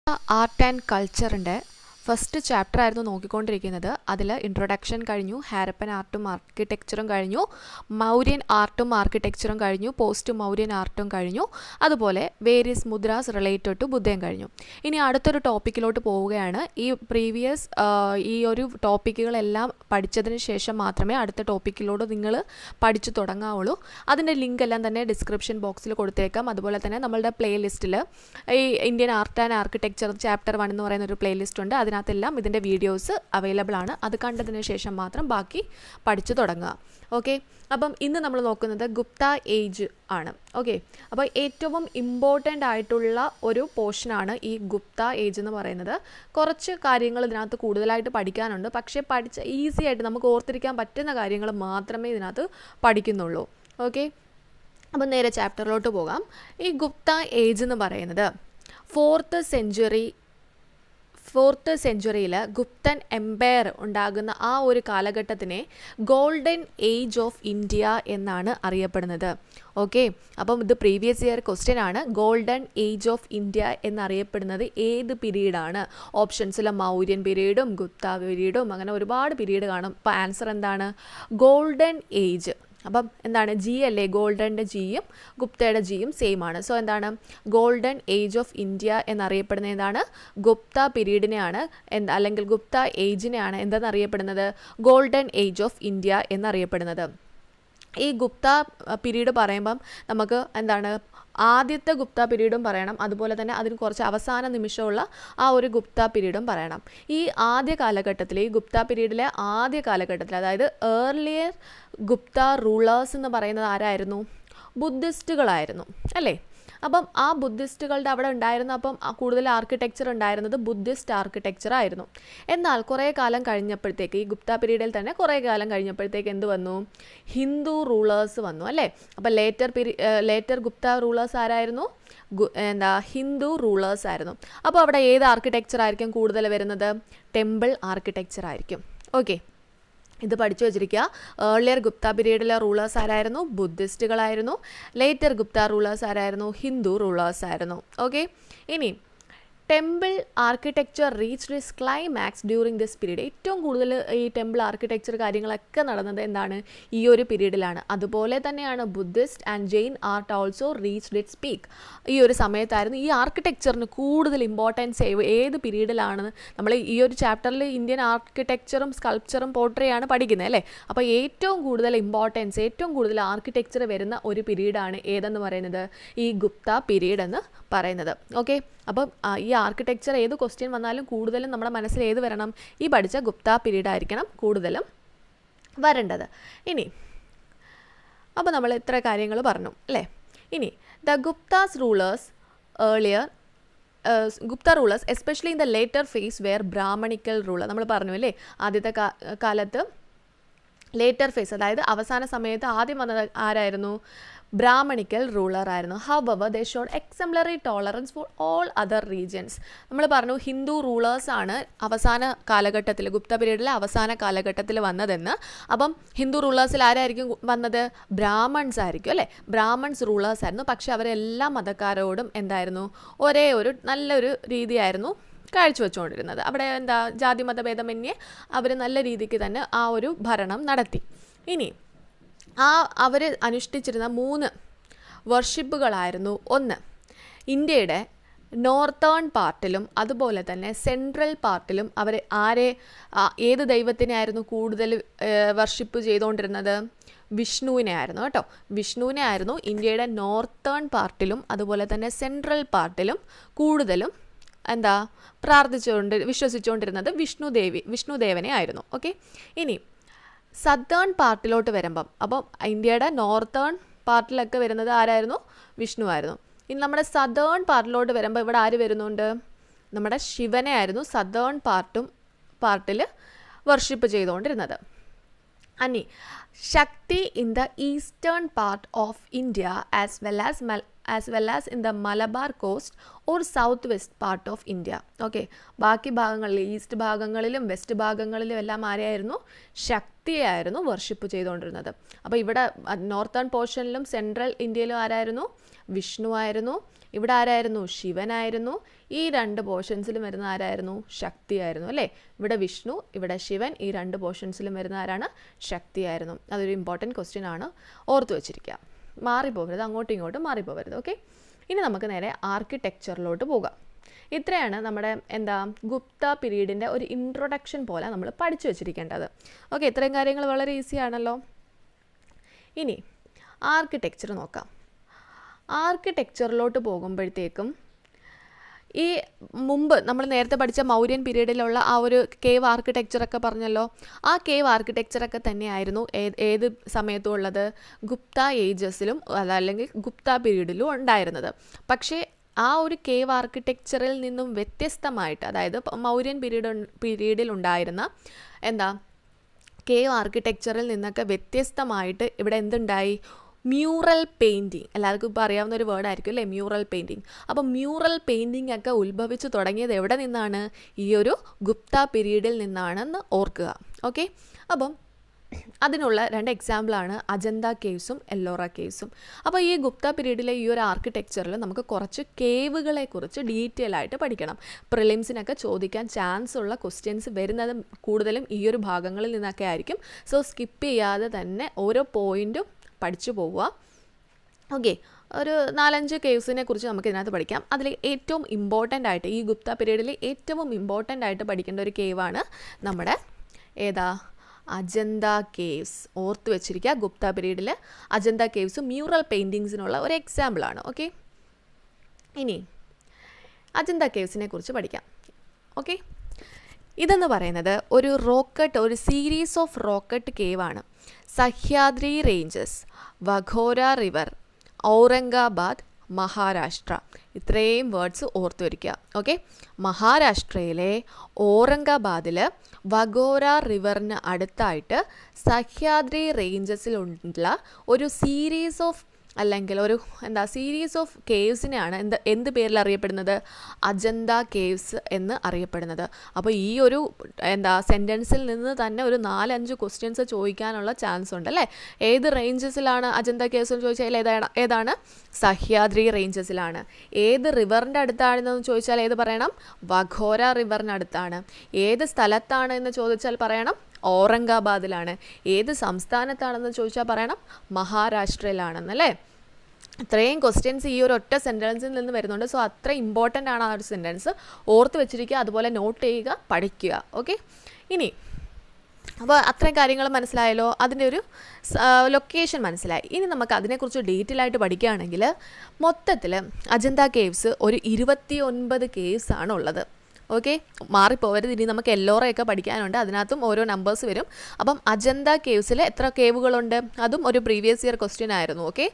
Art and കൾച്ചറിൻ്റെ first chapter ആയിരുന്നു നോക്കിക്കൊണ്ടിരിക്കുന്നത്. അതിൽ introduction കഴിഞ്ഞു, ഹാരപ്പൻ ആർട്ടും ആർക്കിടെക്ചറും കഴിഞ്ഞു, മൗര്യൻ ആർട്ടും ആർക്കിടെക്ചറും കഴിഞ്ഞു, പോസ്റ്റ് മൗര്യൻ ആർട്ടും കഴിഞ്ഞു, അതുപോലെ വേരിയസ് മുദ്രാസ് റിലേറ്റഡ് ടു ബുദ്ധയും കഴിഞ്ഞു. ഇനി അടുത്തൊരു ടോപ്പിക്കിലോട്ട് പോവുകയാണ്. ഈ ഒരു ടോപ്പിക്കുകളെല്ലാം പഠിച്ചതിന് ശേഷം മാത്രമേ അടുത്ത ടോപ്പിക്കിലോട്ട് നിങ്ങൾ പഠിച്ചു തുടങ്ങാവുള്ളൂ. അതിൻ്റെ ലിങ്ക് എല്ലാം തന്നെ ഡിസ്ക്രിപ്ഷൻ ബോക്സിൽ കൊടുത്തേക്കാം. അതുപോലെ തന്നെ നമ്മളുടെ പ്ലേലിസ്റ്റിൽ ഈ Indian art and architecture chapter 1 എന്ന് പറയുന്ന ഒരു പ്ലേലിസ്റ്റ് ഉണ്ട്. അതിനകത്തെല്ലാം ഇതിൻ്റെ വീഡിയോസ് അവൈലബിൾ ആണ്. അത് കണ്ടതിന് ശേഷം മാത്രം ബാക്കി പഠിച്ചു തുടങ്ങുക. ഓക്കെ, അപ്പം ഇന്ന് നമ്മൾ നോക്കുന്നത് ഗുപ്ത ഏജ് ആണ്. ഓക്കെ, അപ്പോൾ ഏറ്റവും ഇമ്പോർട്ടൻ്റ് ആയിട്ടുള്ള ഒരു പോർഷനാണ് ഈ ഗുപ്ത ഏജ് എന്ന് പറയുന്നത്. കുറച്ച് കാര്യങ്ങൾ ഇതിനകത്ത് കൂടുതലായിട്ട് പഠിക്കാനുണ്ട്. പക്ഷേ ഈസി ആയിട്ട് നമുക്ക് ഓർത്തിരിക്കാൻ പറ്റുന്ന കാര്യങ്ങൾ മാത്രമേ ഇതിനകത്ത് പഠിക്കുന്നുള്ളൂ. ഓക്കെ, അപ്പം നേരെ ചാപ്റ്ററിലോട്ട് പോകാം. ഈ ഗുപ്ത ഏജ് എന്ന് പറയുന്നത് ഫോർത്ത് സെഞ്ച്വറിയിൽ ഗുപ്തൻ എംപയർ ഉണ്ടാകുന്ന ആ ഒരു കാലഘട്ടത്തിനെ ഗോൾഡൻ ഏജ് ഓഫ് ഇന്ത്യ എന്നാണ് അറിയപ്പെടുന്നത്. ഓക്കെ, അപ്പം ഇത് പ്രീവിയസ് ഇയർ ക്വസ്റ്റ്യൻ ആണ്. ഗോൾഡൻ ഏജ് ഓഫ് ഇന്ത്യ എന്നറിയപ്പെടുന്നത് ഏത് പീരീഡാണ്? ഓപ്ഷൻസിൽ മൗര്യൻ പീരീഡും ഗുപ്ത പീരീഡും അങ്ങനെ ഒരുപാട് പീരീഡ് കാണും. അപ്പോൾ ആൻസർ എന്താണ്? Golden age. അപ്പം എന്താണ്? ജി അല്ലേ? ഗോൾഡൻ്റെ ജിയും ഗുപ്തയുടെ ജിയും സെയിം ആണ്. സോ എന്താണ്? ഗോൾഡൻ ഏജ് ഓഫ് ഇന്ത്യ എന്നറിയപ്പെടുന്ന ഏതാണ്? ഗുപ്ത പീരീഡിനെയാണ് അല്ലെങ്കിൽ ഗുപ്ത ഏജിനെയാണ് എന്തെന്നറിയപ്പെടുന്നത്? ഗോൾഡൻ ഏജ് ഓഫ് ഇന്ത്യ എന്നറിയപ്പെടുന്നത്. ഈ ഗുപ്ത പീരീഡ് പറയുമ്പം നമുക്ക് എന്താണ്? ആദ്യത്തെ ഗുപ്ത പീരീഡും പറയണം, അതുപോലെ തന്നെ അതിന് കുറച്ച് അവസാന നിമിഷമുള്ള ആ ഒരു ഗുപ്ത പീരീഡും പറയണം. ഈ ആദ്യ കാലഘട്ടത്തിൽ, ഈ ഗുപ്ത പീരീഡിലെ ആദ്യ കാലഘട്ടത്തിൽ, അതായത് ഏർലിയർ ഗുപ്ത റൂളേഴ്സ് എന്ന് പറയുന്നത് ആരായിരുന്നു? ബുദ്ധിസ്റ്റുകളായിരുന്നു അല്ലേ? അപ്പം ആ ബുദ്ധിസ്റ്റുകളുടെ അവിടെ ഉണ്ടായിരുന്ന കൂടുതൽ ആർക്കിടെക്ചർ ഉണ്ടായിരുന്നത് ബുദ്ധിസ്റ്റ് ആർക്കിടെക്ചർ ആയിരുന്നു. എന്നാൽ കുറേ കാലം കഴിഞ്ഞപ്പോഴത്തേക്ക്, ഈ ഗുപ്ത പീരീഡിൽ തന്നെ കുറേ കാലം കഴിഞ്ഞപ്പോഴത്തേക്ക് എന്ത് വന്നു? ഹിന്ദു റൂളേഴ്സ് വന്നു അല്ലേ? അപ്പം ലേറ്റർ ഗുപ്ത റൂളേഴ്സ് ആരായിരുന്നു? ഹിന്ദു റൂളേഴ്സ് ആയിരുന്നു. അപ്പോൾ അവിടെ ഏത് ആർക്കിടെക്ചർ ആയിരിക്കും കൂടുതൽ വരുന്നത്? ടെമ്പിൾ ആർക്കിടെക്ചർ ആയിരിക്കും. ഓക്കെ, ഇത് പഠിച്ചു വെച്ചിരിക്കുക. ഏർലിയർ ഗുപ്ത പീരീഡിലെ റൂളേഴ്സ് ആരായിരുന്നു? ബുദ്ധിസ്റ്റുകളായിരുന്നു. ലേറ്റർ ഗുപ്ത റൂളേഴ്സ് ആരായിരുന്നു? ഹിന്ദു റൂളേഴ്സ് ആയിരുന്നു. ഓക്കെ, ഇനി temple architecture reached it's climax during this period. ഏറ്റവും കൂടുതൽ ഈ ടെമ്പിൾ ആർക്കിടെക്ചർ കാര്യങ്ങളൊക്കെ നടന്നത് എന്താണ്? ഈ ഒരു പീരീഡിലാണ്. അതുപോലെ തന്നെയാണ് Buddhist and Jain art also reached its peak. ഈ ഒരു സമയത്തായിരുന്നു. ഈ ആർക്കിടെക്ചറിന് കൂടുതൽ ഇമ്പോർട്ടൻസ് ഏത് പീരീഡിലാണ്? നമ്മൾ ഈ ഒരു ചാപ്റ്ററിൽ ഇന്ത്യൻ ആർക്കിടെക്ചറും സ്കൾപ്ചറും പോർട്രേയാണ് പഠിക്കുന്നത് അല്ലേ? അപ്പോൾ ഏറ്റവും കൂടുതൽ ഇമ്പോർട്ടൻസ്, ഏറ്റവും കൂടുതൽ ആർക്കിടെക്ചർ വരുന്ന ഒരു പീരീഡാണ് ഏതെന്ന് പറയുന്നത്? ഈ ഗുപ്ത പീരീഡ് എന്ന് പറയുന്നത്. ഓക്കെ, അപ്പം ഈ ആർക്കിടെക്ചർ ഏത് ക്വസ്റ്റ്യൻ വന്നാലും കൂടുതലും നമ്മുടെ മനസ്സിൽ ഏത് വരണം? ഈ പഠിച്ച ഗുപ്ത പീരീഡ് ആയിരിക്കണം കൂടുതലും വരേണ്ടത്. ഇനി അപ്പോൾ നമ്മൾ ഇത്ര കാര്യങ്ങൾ പറഞ്ഞു അല്ലേ? ഇനി the Guptas rulers especially in the later phase where Brahmanical ruler. നമ്മൾ പറഞ്ഞു അല്ലേ, ആദ്യത്തെ കാലത്ത് ലേറ്റർ ഫേസ്, അതായത് അവസാന സമയത്ത് ആദ്യം വന്നത് ആരായിരുന്നു? ബ്രാഹ്മണിക്കൽ റൂളർ ആയിരുന്നു. However they showed exemplary tolerance for all other regions. നമ്മൾ പറഞ്ഞു ഹിന്ദു റൂളേഴ്സ് ആണ് അവസാന കാലഘട്ടത്തിൽ, ഗുപ്ത പീരീഡിലെ അവസാന കാലഘട്ടത്തിൽ വന്നതെന്ന്. അപ്പം ഹിന്ദു റൂളേഴ്സിൽ ആരായിരിക്കും വന്നത്? ബ്രാഹ്മൺസ് ആയിരിക്കും അല്ലേ? ബ്രാഹ്മൺസ് റൂളേഴ്സ് ആയിരുന്നു. പക്ഷെ അവരെല്ലാ മതക്കാരോടും എന്തായിരുന്നു? ഒരേ ഒരു നല്ലൊരു രീതിയായിരുന്നു കാഴ്ചവെച്ചുകൊണ്ടിരുന്നത്. അവിടെ ജാതി മതഭേദമന്യേ അവർ നല്ല രീതിക്ക് തന്നെ ആ ഒരു ഭരണം നടത്തി. ഇനി അവർ അനുഷ്ഠിച്ചിരുന്ന 3 വർഷിപ്പുകളായിരുന്നു. ഒന്ന്, ഇന്ത്യയുടെ നോർത്തേൺ പാർട്ടിലും അതുപോലെ തന്നെ സെൻട്രൽ പാർട്ടിലും അവർ ഏത് ദൈവത്തിനെയായിരുന്നു കൂടുതൽ വർഷിപ്പ് ചെയ്തുകൊണ്ടിരുന്നത്? വിഷ്ണുവിനെ ആയിരുന്നു കേട്ടോ. വിഷ്ണുവിനെ ആയിരുന്നു ഇന്ത്യയുടെ നോർത്തേൺ പാർട്ടിലും അതുപോലെ തന്നെ സെൻട്രൽ പാർട്ടിലും കൂടുതലും വിശ്വസിച്ചുകൊണ്ടിരുന്നത് വിഷ്ണുദേവനെ ആയിരുന്നു. ഓക്കെ, ഇനി സദേൺ പാർട്ടിലോട്ട് വരുമ്പം, അപ്പം ഇന്ത്യയുടെ നോർത്തേൺ പാർട്ടിലൊക്കെ വരുന്നത് ആരായിരുന്നു? വിഷ്ണു ആയിരുന്നു. ഇനി നമ്മുടെ സദേൺ പാർട്ടിലോട്ട് വരുമ്പോൾ ഇവിടെ ആര് വരുന്നുണ്ട്? നമ്മുടെ ശിവനെ ആയിരുന്നു സദേൺ പാർട്ടിൽ വർഷിപ്പ് ചെയ്തുകൊണ്ടിരുന്നത്. അനി Shakti in the eastern part of India as well as as well as in the Malabar coast or south west part of India. Okay, ബാക്കി ഭാഗങ്ങളിൽ ഈസ്റ്റ് ഭാഗങ്ങളിലും വെസ്റ്റ് ഭാഗങ്ങളിലും എല്ലാം ആരെയായിരുന്നു? ശക്തിയായിരുന്നു വർഷിപ്പ് ചെയ്തുകൊണ്ടിരുന്നത്. അപ്പോൾ ഇവിടെ നോർത്തേൺ പോർഷനിലും സെൻട്രൽ ഇന്ത്യയിലും ആരായിരുന്നു? വിഷ്ണു ആയിരുന്നു. ഇവിടെ ആരായിരുന്നു? ശിവനായിരുന്നു. ഈ രണ്ട് പോർഷൻസിലും വരുന്ന ആരായിരുന്നു? ശക്തിയായിരുന്നു അല്ലേ? ഇവിടെ വിഷ്ണു, ഇവിടെ ശിവൻ, ഈ രണ്ട് പോർഷൻസിലും വരുന്ന ആരാണ്? ശക്തിയായിരുന്നു. അതൊരു ഇമ്പോർട്ടൻറ്റ് ക്വസ്റ്റ്യൻ ആണ്, ഓർത്തു വെച്ചിരിക്കുക. മാറിപ്പോകരുത്, അങ്ങോട്ടും ഇങ്ങോട്ടും മാറിപ്പോകരുത്. ഓക്കെ, ഇനി നമുക്ക് നേരെ ആർക്കിടെക്ചറിലോട്ട് പോകാം. ഇത്രയാണ് നമ്മുടെ ഗുപ്ത പീരീഡിൻ്റെ ഒരു ഇൻട്രൊഡക്ഷൻ പോലെ നമ്മൾ പഠിച്ചു വെച്ചിരിക്കേണ്ടത്. ഓക്കെ, ഇത്രയും കാര്യങ്ങൾ വളരെ ഈസി ആണല്ലോ. ഇനി ആർക്കിടെക്ചർ നോക്കാം. ആർക്കിടെക്ചറിലോട്ട് പോകുമ്പോഴത്തേക്കും ഈ മുമ്പ് നമ്മൾ നേരത്തെ പഠിച്ച മൗര്യൻ പീരീഡിലുള്ള ആ ഒരു കേവ് ആർക്കിടെക്ചറൊക്കെ പറഞ്ഞല്ലോ, ആ കേവ് ആർക്കിടെക്ചറൊക്കെ തന്നെയായിരുന്നു ഏത് സമയത്തും ഉള്ളത്? ഗുപ്ത ഏജസിലും അതല്ലെങ്കിൽ ഗുപ്ത പീരീഡിലും ഉണ്ടായിരുന്നത്. പക്ഷേ ആ ഒരു കേവ് ആർക്കിടെക്ചറിൽ നിന്നും വ്യത്യസ്തമായിട്ട്, അതായത് മൗര്യൻ പീരീഡിൽ ഉണ്ടായിരുന്ന കേവ് ആർക്കിടെക്ചറിൽ നിന്നൊക്കെ വ്യത്യസ്തമായിട്ട് ഇവിടെ എന്തുണ്ടായി? Mural painting. എല്ലാവർക്കും ഇപ്പോൾ അറിയാവുന്ന ഒരു വേർഡായിരിക്കും അല്ലേ, മ്യൂറൽ പെയിൻറ്റിങ്. അപ്പോൾ മ്യൂറൽ പെയിൻറ്റിംഗ് ഒക്കെ ഉത്ഭവിച്ച് തുടങ്ങിയത് എവിടെ നിന്നാണ്? ഈ ഒരു ഗുപ്ത പീരീഡിൽ നിന്നാണെന്ന് ഓർക്കുക. ഓക്കെ, അപ്പം അതിനുള്ള രണ്ട് എക്സാമ്പിളാണ് അജന്ത കേവ്സും എല്ലോറ കേവ്സും. അപ്പോൾ ഈ ഗുപ്ത പീരീഡിലെ ഈ ഒരു ആർക്കിടെക്ചറിൽ നമുക്ക് കുറച്ച് കേവുകളെ കുറിച്ച് ഡീറ്റെയിൽ ആയിട്ട് പഠിക്കണം. പ്രിലിംസിനൊക്കെ ചോദിക്കാൻ ചാൻസ് ഉള്ള ക്വസ്റ്റ്യൻസ് വരുന്നത് കൂടുതലും ഈ ഒരു ഭാഗങ്ങളിൽ നിന്നൊക്കെ ആയിരിക്കും. സോ സ്കിപ്പ് ചെയ്യാതെ തന്നെ ഓരോ പോയിൻറ്റും പഠിച്ചു പോവുക. ഓക്കെ, ഒരു 4-5 കേവ്സിനെ കുറിച്ച് നമുക്ക് ഇതിനകത്ത് പഠിക്കാം. അതിൽ ഏറ്റവും ഇമ്പോർട്ടൻ്റ് ആയിട്ട്, ഈ ഗുപ്ത പീരീഡിൽ ഏറ്റവും ഇമ്പോർട്ടൻ്റ് ആയിട്ട് പഠിക്കേണ്ട ഒരു കേവാണ് നമ്മുടെ അജന്ത കേവ്സ്. ഓർത്ത് വെച്ചിരിക്കുക, ഗുപ്ത പീരീഡിൽ അജന്ത കേവ്സ് മ്യൂറൽ പെയിൻറ്റിങ്സിനുള്ള ഒരു എക്സാമ്പിളാണ്. ഓക്കെ, ഇനി അജന്ത കേവ്സിനെ കുറിച്ച് പഠിക്കാം. ഓക്കെ, ഇതെന്ന് പറയുന്നത് ഒരു സീരീസ് ഓഫ് റോക്കറ്റ് കേവാണ്. Sahyadri ranges, Waghora river, Aurangabad, Maharashtra. ഇത്രയും വേർഡ്സ് ഓർത്തു വയ്ക്കുക. ഓക്കെ, മഹാരാഷ്ട്രയിലെ ഔറംഗാബാദിൽ വഘോര റിവറിന് അടുത്തായിട്ട് സഹ്യാദ്രി റേഞ്ചസിലുള്ള ഒരു സീരീസ് ഓഫ് സീരീസ് ഓഫ് കേവ്സിനെയാണ് എന്ത് പേരിൽ അറിയപ്പെടുന്നത്? അജന്ത കേവ്സ് എന്ന് അറിയപ്പെടുന്നത്. അപ്പോൾ ഈ ഒരു സെൻറ്റൻസിൽ നിന്ന് തന്നെ ഒരു 4-5 ക്വസ്റ്റ്യൻസ് ചോദിക്കാനുള്ള ചാൻസ് ഉണ്ട് അല്ലേ? ഏത് റേഞ്ചസിലാണ് അജന്ത കേവ്സ് എന്ന് ചോദിച്ചാൽ ഏതാണ്? സഹ്യാദ്രി റേഞ്ചസിലാണ്. ഏത് റിവറിൻ്റെ അടുത്താണെന്ന് ചോദിച്ചാൽ ഏത് പറയണം? വഘോര റിവറിനടുത്താണ്. ഏത് സ്ഥലത്താണ് എന്ന് ചോദിച്ചാൽ പറയണം ഔറംഗാബാദിലാണ്. ഏത് സംസ്ഥാനത്താണെന്ന് ചോദിച്ചാൽ പറയണം മഹാരാഷ്ട്രയിലാണെന്നല്ലേ? ഇത്രയും ക്വസ്റ്റ്യൻസ് ഈ ഒരു ഒറ്റ സെൻറ്റൻസിൽ നിന്ന് വരുന്നുണ്ട്. സോ അത്ര ഇമ്പോർട്ടൻ്റ് ആണ് ആ ഒരു സെൻറ്റൻസ്. ഓർത്ത് വെച്ചിരിക്കുക, അതുപോലെ നോട്ട് ചെയ്യുക, പഠിക്കുക. ഓക്കെ, ഇനി അപ്പോൾ അത്രയും കാര്യങ്ങൾ മനസ്സിലായല്ലോ, അതിൻ്റെ ഒരു ലൊക്കേഷൻ മനസ്സിലായി. ഇനി നമുക്ക് അതിനെക്കുറിച്ച് ഡീറ്റെയിൽ ആയിട്ട് പഠിക്കുകയാണെങ്കിൽ മൊത്തത്തിൽ അജന്ത കേവ്സ് ഒരു 29 കേവ്സ് ആണ് ഉള്ളത്. ഓക്കെ, മാറിപ്പോവരുത്. ഇനി നമുക്ക് എല്ലോറയൊക്കെ പഠിക്കാനുണ്ട്, അതിനകത്തും ഓരോ നമ്പേഴ്സ് വരും. അപ്പം അജന്ത കേവ്സിൽ എത്ര കേവുകളുണ്ട്? അതും ഒരു പ്രീവിയസ് ഇയർ ക്വസ്റ്റ്യൻ ആയിരുന്നു. ഓക്കെ,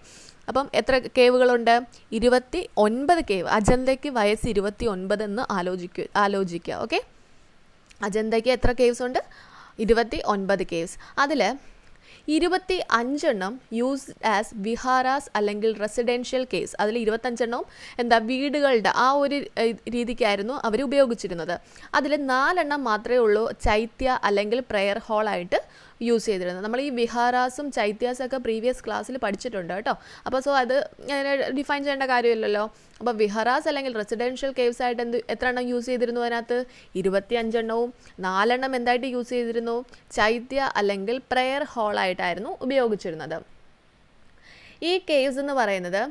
അപ്പം എത്ര കേവുകളുണ്ട്? 29 കേവ്. അജന്തയ്ക്ക് വയസ്സ് 29 എന്ന് ആലോചിക്കുക. ഓക്കെ, അജന്തയ്ക്ക് എത്ര കേവ്സ് ഉണ്ട്? 29 കേവ്സ്. അതിൽ 25 യൂസ്ഡ് ആസ് വിഹാരാസ് അല്ലെങ്കിൽ റെസിഡൻഷ്യൽ കേവ്സ്. അതിൽ 25 വീടുകളുടെ ആ ഒരു രീതിക്കായിരുന്നു അവർ ഉപയോഗിച്ചിരുന്നത്. അതിൽ 4 മാത്രമേ ഉള്ളൂ ചൈത്യ അല്ലെങ്കിൽ പ്രെയർ ഹാളായിട്ട് യൂസ് ചെയ്തിരുന്നത്. നമ്മൾ ഈ വിഹാരാസും ചൈത്യാസൊക്കെ പ്രീവിയസ് ക്ലാസ്സിൽ പഠിച്ചിട്ടുണ്ട് കേട്ടോ. അപ്പോൾ സോ അത് ഡിഫൈൻ ചെയ്യേണ്ട കാര്യമില്ലല്ലോ. അപ്പോൾ വിഹാരാസ് അല്ലെങ്കിൽ റെസിഡൻഷ്യൽ കേവ്സ് ആയിട്ട് എത്ര എണ്ണം യൂസ് ചെയ്തിരുന്നു? അതിനകത്ത് 25 4 എന്തായിട്ട് യൂസ് ചെയ്തിരുന്നു? ചൈത്യ അല്ലെങ്കിൽ പ്രെയർ ഹാളായിട്ടായിരുന്നു ഉപയോഗിച്ചിരുന്നത്. ഈ കേവ്സ് എന്ന് പറയുന്നത്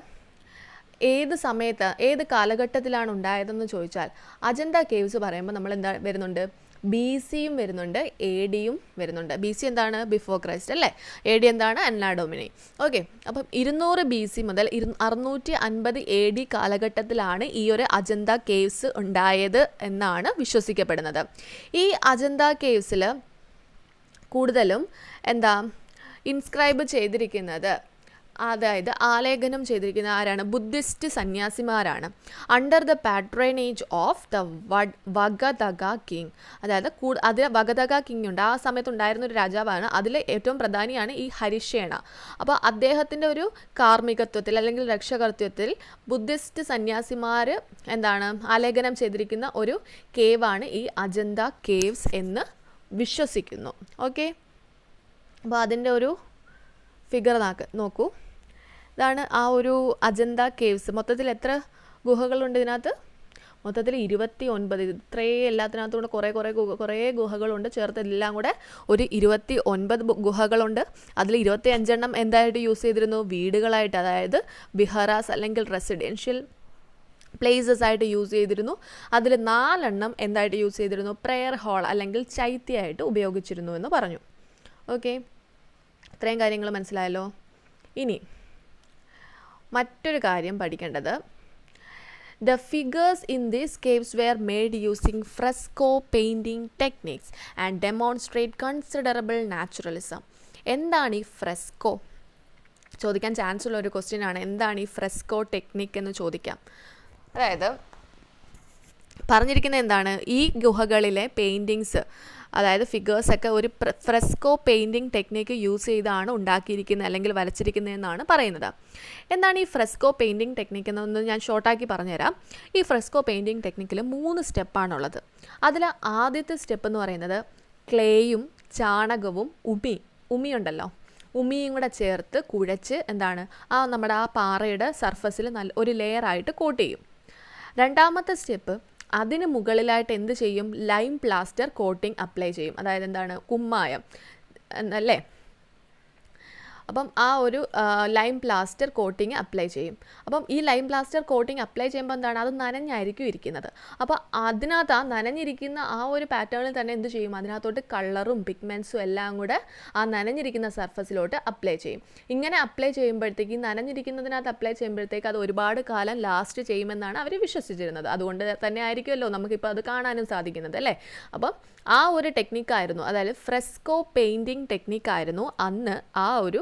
ഏത് സമയത്ത്, ഏത് കാലഘട്ടത്തിലാണ് ഉണ്ടായതെന്ന് ചോദിച്ചാൽ അജന്ത കേവ്സ് പറയുമ്പോൾ നമ്മൾ വരുന്നുണ്ട്? BC വരുന്നുണ്ട്, AD വരുന്നുണ്ട്. BC എന്താണ്? ബിഫോർ ക്രൈസ്റ്റ് അല്ലേ? AD എന്താണ്? അന്ന ഡൊമിനി. ഓക്കെ, അപ്പം 200 BC മുതൽ 650 AD കാലഘട്ടത്തിലാണ് ഈ ഒരു അജന്ത കേവ്സ് ഉണ്ടായത് എന്നാണ് വിശ്വസിക്കപ്പെടുന്നത്. ഈ അജന്ത കേവ്സിൽ കൂടുതലും ഇൻസ്ക്രൈബ് ചെയ്തിരിക്കുന്നത് അതായത് ആലേഖനം ചെയ്തിരിക്കുന്ന ആരാണ്? ബുദ്ധിസ്റ്റ് സന്യാസിമാരാണ്. Under the patronage of the Vakataka king. അതായത് അതിൽ വഗതഗ കിങ് ഉണ്ട്, ആ സമയത്ത് ഉണ്ടായിരുന്ന ഒരു രാജാവാണ്. അതിൽ ഏറ്റവും പ്രധാനിയാണ് ഈ ഹരിശേണ. അപ്പോൾ അദ്ദേഹത്തിൻ്റെ ഒരു കാർമ്മികത്വത്തിൽ അല്ലെങ്കിൽ രക്ഷകർത്തൃത്വത്തിൽ ബുദ്ധിസ്റ്റ് സന്യാസിമാർ എന്താണ് ആലേഖനം ചെയ്തിരിക്കുന്ന ഒരു കേവാണ് ഈ അജന്ത കേവ്സ് എന്ന് വിശ്വസിക്കുന്നു. ഓക്കെ, അപ്പോൾ അതിൻ്റെ ഒരു ഫിഗർ നോക്കൂ. ഇതാണ് ആ ഒരു അജന്ത കേവ്സ്. മൊത്തത്തിൽ എത്ര ഗുഹകളുണ്ട് ഇതിനകത്ത്? മൊത്തത്തിൽ 29. ഇത്രയും എല്ലാത്തിനകത്തും കൂടെ കുറേ ഗുഹകളുണ്ട്. ചേർത്ത് എല്ലാം കൂടെ ഒരു 29 ഗുഹകളുണ്ട്. അതിൽ 25 എന്തായിട്ട് യൂസ് ചെയ്തിരുന്നു? വീടുകളായിട്ട്, അതായത് വിഹറാസ് അല്ലെങ്കിൽ റെസിഡൻഷ്യൽ പ്ലേസസ് ആയിട്ട് യൂസ് ചെയ്തിരുന്നു. അതിൽ 4 എന്തായിട്ട് യൂസ് ചെയ്തിരുന്നു? പ്രെയർ ഹാൾ അല്ലെങ്കിൽ ചൈത്യമായിട്ട് ഉപയോഗിച്ചിരുന്നു എന്ന് പറഞ്ഞു. ഓക്കെ, ഇത്രയും കാര്യങ്ങൾ മനസ്സിലായല്ലോ. ഇനി മറ്റൊരു കാര്യം പഠിക്കേണ്ടത്, the figures in these caves were made using fresco painting techniques and demonstrate considerable naturalism. എന്താണ് ഈ ഫ്രെസ്കോ? ചോദിക്കാൻ ചാൻസ് ഉള്ള ഒരു ക്വസ്റ്റ്യൻ ആണ്. എന്താണ് ഈ ഫ്രെസ്കോ ടെക്നിക്ക് എന്ന് ചോദിക്കാം. അതായത് പറഞ്ഞിരിക്കുന്നത് എന്താണ്? ഈ ഗുഹകളിലെ പെയിൻറ്റിങ്സ്, അതായത് ഫിഗേഴ്സൊക്കെ ഒരു ഫ്രെസ്കോ പെയിൻറ്റിങ് ടെക്നിക്ക് യൂസ് ചെയ്താണ് ഉണ്ടാക്കിയിരിക്കുന്നത് അല്ലെങ്കിൽ വരച്ചിരിക്കുന്നതെന്നാണ് പറയുന്നത്. എന്താണ് ഈ ഫ്രെസ്കോ പെയിൻറ്റിങ് ടെക്നിക്ക് എന്നൊന്ന് ഞാൻ ഷോർട്ടാക്കി പറഞ്ഞുതരാം. ഈ ഫ്രെസ്കോ പെയിൻറ്റിങ് ടെക്നിക്കിൽ 3 സ്റ്റെപ്പാണുള്ളത്. അതിൽ ആദ്യത്തെ സ്റ്റെപ്പ് എന്ന് പറയുന്നത് ക്ലേയും ചാണകവും ഉമിയുണ്ടല്ലോ, ഉമിയും കൂടെ ചേർത്ത് കുഴച്ച് എന്താണ് നമ്മുടെ ആ പാറയുടെ സർഫസിൽ ഒരു ലെയറായിട്ട് കോട്ട് ചെയ്യും. രണ്ടാമത്തെ സ്റ്റെപ്പ്, അതിന് മുകളിലായിട്ട് എന്ത് ചെയ്യും? ലൈം പ്ലാസ്റ്റർ കോട്ടിംഗ് അപ്ലൈ ചെയ്യും. അതായത് എന്താണ്? കുമ്മായം എന്നല്ലേ. അപ്പം ആ ഒരു ലൈം പ്ലാസ്റ്റർ കോട്ടിങ് അപ്ലൈ ചെയ്യും. അപ്പം ഈ ലൈം പ്ലാസ്റ്റർ കോട്ടിങ് അപ്ലൈ ചെയ്യുമ്പോൾ എന്താണ്? അത് നനഞ്ഞായിരിക്കും ഇരിക്കുന്നത്. അപ്പോൾ അതിനകത്ത് ആ നനഞ്ഞിരിക്കുന്ന ആ ഒരു പാറ്റേണിൽ തന്നെ എന്ത് ചെയ്യും? അതിനകത്തോട്ട് കളറും പിഗ്മെൻസും എല്ലാം കൂടെ ആ നനഞ്ഞിരിക്കുന്ന സർഫസിലോട്ട് അപ്ലൈ ചെയ്യും. ഇങ്ങനെ അപ്ലൈ ചെയ്യുമ്പോഴത്തേക്ക്, ഈ നനഞ്ഞിരിക്കുന്നതിനകത്ത് അപ്ലൈ ചെയ്യുമ്പോഴത്തേക്ക് അത് ഒരുപാട് കാലം ലാസ്റ്റ് ചെയ്യുമെന്നാണ് അവർ വിശ്വസിച്ചിരുന്നത്. അതുകൊണ്ട് തന്നെ ആയിരിക്കുമല്ലോ നമുക്കിപ്പോൾ അത് കാണാനും സാധിക്കുന്നത് അല്ലേ. അപ്പം ആ ഒരു ടെക്നിക്കായിരുന്നു, അതായത് ഫ്രെസ്കോ പെയിൻറ്റിങ് ടെക്നിക്കായിരുന്നു അന്ന് ആ ഒരു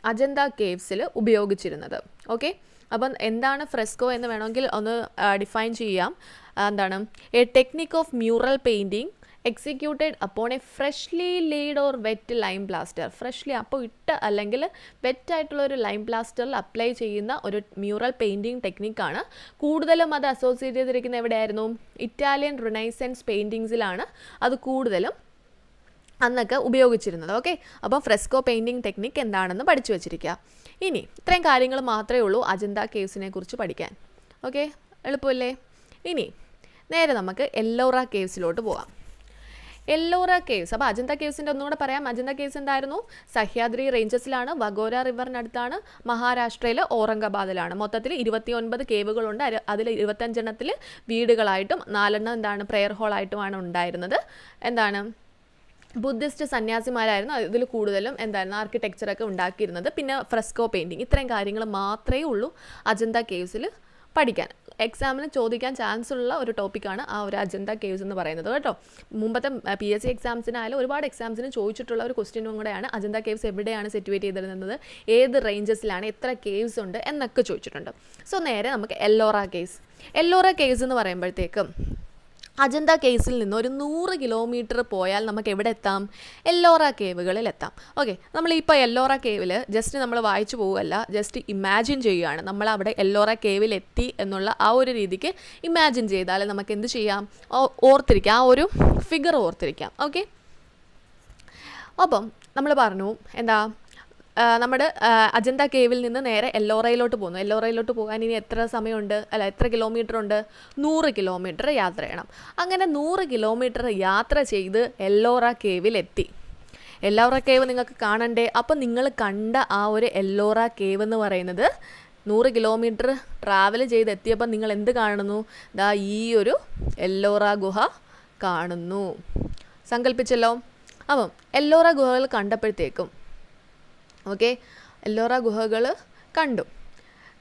അജന്ത കേവ്സിൽ ഉപയോഗിച്ചിരുന്നത്. ഓക്കെ, അപ്പം എന്താണ് ഫ്രെസ്കോ എന്ന് വേണമെങ്കിൽ ഒന്ന് ഡിഫൈൻ ചെയ്യാം. എന്താണ്? A technique of mural painting executed upon a freshly laid or wet lime plaster. Freshly അപ്പോൾ അല്ലെങ്കിൽ വെറ്റായിട്ടുള്ള ഒരു ലൈം പ്ലാസ്റ്ററിൽ അപ്ലൈ ചെയ്യുന്ന ഒരു മ്യൂറൽ പെയിൻറ്റിങ് ടെക്നിക്കാണ്. കൂടുതലും അത് അസോസിയേറ്റ് ചെയ്തിരിക്കുന്നത് എവിടെയായിരുന്നു? ഇറ്റാലിയൻ റിനൈസൻസ് പെയിൻറ്റിങ്സിലാണ് അത് കൂടുതലും അന്നൊക്കെ ഉപയോഗിച്ചിരുന്നത്. ഓക്കെ, അപ്പോൾ ഫ്രെസ്കോ പെയിൻറ്റിങ് ടെക്നിക്ക് എന്താണെന്ന് പഠിച്ചു വെച്ചിരിക്കുക. ഇനി ഇത്രയും കാര്യങ്ങൾ മാത്രമേ ഉള്ളൂ അജന്ത കേവ്സിനെ കുറിച്ച് പഠിക്കാൻ. ഓക്കെ, എളുപ്പമല്ലേ? ഇനി നേരെ നമുക്ക് എല്ലോറ കേവ്സിലോട്ട് പോകാം. എല്ലോറ കേവ്സ്, അപ്പോൾ അജന്ത കേവ്സിൻ്റെ ഒന്നുകൂടെ പറയാം. അജന്ത കേവ്സ് എന്തായിരുന്നു? സഹ്യാദ്രി റേഞ്ചസിലാണ്, വഗോര റിവറിനടുത്താണ്, മഹാരാഷ്ട്രയിൽ ഔറംഗാബാദിലാണ്. മൊത്തത്തിൽ 29 കേവുകളുണ്ട്. അതിൽ 25 വീടുകളായിട്ടും 4 എന്താണ് പ്രെയർ ഹോളായിട്ടുമാണ് ഉണ്ടായിരുന്നത്. എന്താണ്? ബുദ്ധിസ്റ്റ് സന്യാസിമാരായിരുന്നു ഇതിൽ കൂടുതലും എന്തായിരുന്നു ആർക്കിടെക്ചറൊക്കെ ഉണ്ടാക്കിയിരുന്നത്. പിന്നെ ഫ്രെസ്കോ പെയിൻറ്റിങ്. ഇത്രയും കാര്യങ്ങൾ മാത്രമേ ഉള്ളൂ അജന്ത കേവ്സിൽ പഠിക്കാൻ. എക്സാമിന് ചോദിക്കാൻ ചാൻസ് ഉള്ള ഒരു ടോപ്പിക്കാണ് ആ ഒരു അജന്ത കേവ്സ് എന്ന് പറയുന്നത് കേട്ടോ. മുമ്പത്തെ PSC എക്സാംസിനായാലും ഒരുപാട് എക്സാംസിന് ചോദിച്ചിട്ടുള്ള ഒരു ക്വസ്റ്റ്യനും കൂടെയാണ് അജന്ത കേവ്സ് എവിടെയാണ് സിറ്റുവേറ്റ് ചെയ്തിരുന്നത്, ഏത് റേഞ്ചസിലാണ്, എത്ര കേവ്സ് ഉണ്ട് എന്നൊക്കെ ചോദിച്ചിട്ടുണ്ട്. സോ നേരെ നമുക്ക് എല്ലോറ കേവ്സ്. എല്ലോറ കേവ്സ് എന്ന് പറയുമ്പോഴത്തേക്കും അജന്ത കേവ്സിൽ നിന്ന് ഒരു 100 കിലോമീറ്റർ പോയാൽ നമുക്ക് എവിടെ എത്താം? എല്ലോറ കേവുകളിൽ എത്താം. ഓക്കെ, നമ്മളിപ്പോൾ എല്ലോറ കേവിൽ ജസ്റ്റ് നമ്മൾ വായിച്ചു പോവുകയല്ല, ജസ്റ്റ് ഇമാജിൻ ചെയ്യുകയാണ്. നമ്മൾ അവിടെ എല്ലോറ കേവിൽ എത്തി എന്നുള്ള ആ ഒരു രീതിക്ക് ഇമാജിൻ ചെയ്താൽ നമുക്ക് എന്ത് ചെയ്യാം? ഓർത്തിരിക്കാം, ആ ഒരു ഫിഗർ ഓർത്തിരിക്കാം. ഓക്കെ, അപ്പം നമ്മൾ പറഞ്ഞു എന്താ, നമ്മുടെ അജന്ത കേവിൽ നിന്ന് നേരെ എല്ലോറയിലോട്ട് പോകുന്നു. എല്ലോറയിലോട്ട് പോകാൻ ഇനി എത്ര സമയമുണ്ട്, എത്ര കിലോമീറ്റർ ഉണ്ട്? 100 കിലോമീറ്റർ യാത്ര ചെയ്യണം. അങ്ങനെ 100 കിലോമീറ്റർ യാത്ര ചെയ്ത് എല്ലോറ കേവിലെത്തി. എല്ലോറ കേവ് നിങ്ങൾക്ക് കാണണ്ടേ? അപ്പം നിങ്ങൾ കണ്ട ആ ഒരു എല്ലോറ കേവ് എന്ന് പറയുന്നത് 100 കിലോമീറ്റർ ട്രാവൽ ചെയ്തെത്തിയപ്പോൾ നിങ്ങൾ എന്ത് കാണുന്നു? ദാ ഈ ഒരു എല്ലോറ ഗുഹ കാണുന്നു. സങ്കല്പിച്ചല്ലോ. അപ്പം എല്ലോറ ഗുഹകൾ കണ്ടപ്പോഴത്തേക്കും ഓക്കെ, എല്ലോറ ഗുഹകൾ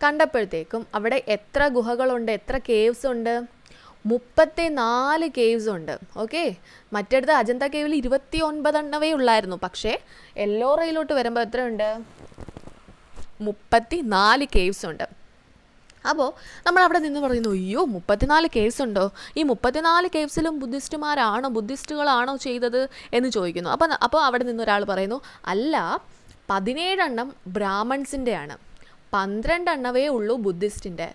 കണ്ടപ്പോഴത്തേക്കും അവിടെ എത്ര ഗുഹകളുണ്ട്, എത്ര കേവ്സ് ഉണ്ട്? 34 കേവ്സ് ഉണ്ട്. ഓക്കെ, മറ്റടുത്ത് അജന്ത കേവിൽ 29 ഉള്ളായിരുന്നു. പക്ഷേ എല്ലോറയിലോട്ട് വരുമ്പോൾ എത്രയുണ്ട്? 34 കേവ്സ് ഉണ്ട്. അപ്പോൾ നമ്മൾ അവിടെ നിന്ന് പറയുന്നു, അയ്യോ 34 കേവ്സ് ഉണ്ടോ, ഈ 34 കേവ്സിലും ബുദ്ധിസ്റ്റുകളാണോ ചെയ്തത് എന്ന് ചോദിക്കുന്നു. അപ്പോൾ അവിടെ നിന്ന് ഒരാൾ പറയുന്നു, അല്ല, 17 ബ്രാഹ്മൺസിൻ്റെയാണ്, 12 ഉള്ളൂ ബുദ്ധിസ്റ്റിൻ്റെ,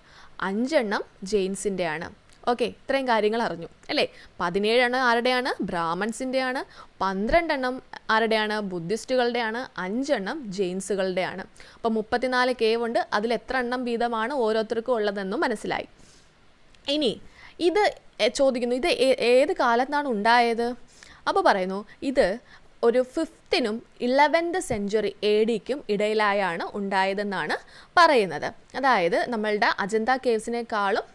5 ജെയിൻസിൻ്റെയാണ്. ഓക്കെ, ഇത്രയും കാര്യങ്ങൾ അറിഞ്ഞു അല്ലേ. 17 ആരുടെയാണ്? ബ്രാഹ്മൺസിൻ്റെയാണ്. 12 ആരുടെയാണ്? ബുദ്ധിസ്റ്റുകളുടെയാണ്. 5 ജെയിൻസുകളുടെയാണ്. അപ്പോൾ 34 കേവ് ഉണ്ട്. അതിൽ എത്ര എണ്ണം വീതമാണ് ഓരോരുത്തർക്കും ഉള്ളതെന്നും മനസ്സിലായി. ഇനി ഇത് ചോദിക്കുന്നു, ഇത് ഏത് കാലത്താണ് ഉണ്ടായത്? അപ്പോൾ പറയുന്നു, ഇത് ഒരു 5th നും 11th സെഞ്ച്വറി AD ഇടയിലായാണ് ഉണ്ടായതെന്നാണ് പറയുന്നത്. അതായത് നമ്മളുടെ അജന്ത കേവ്സിനേക്കാളും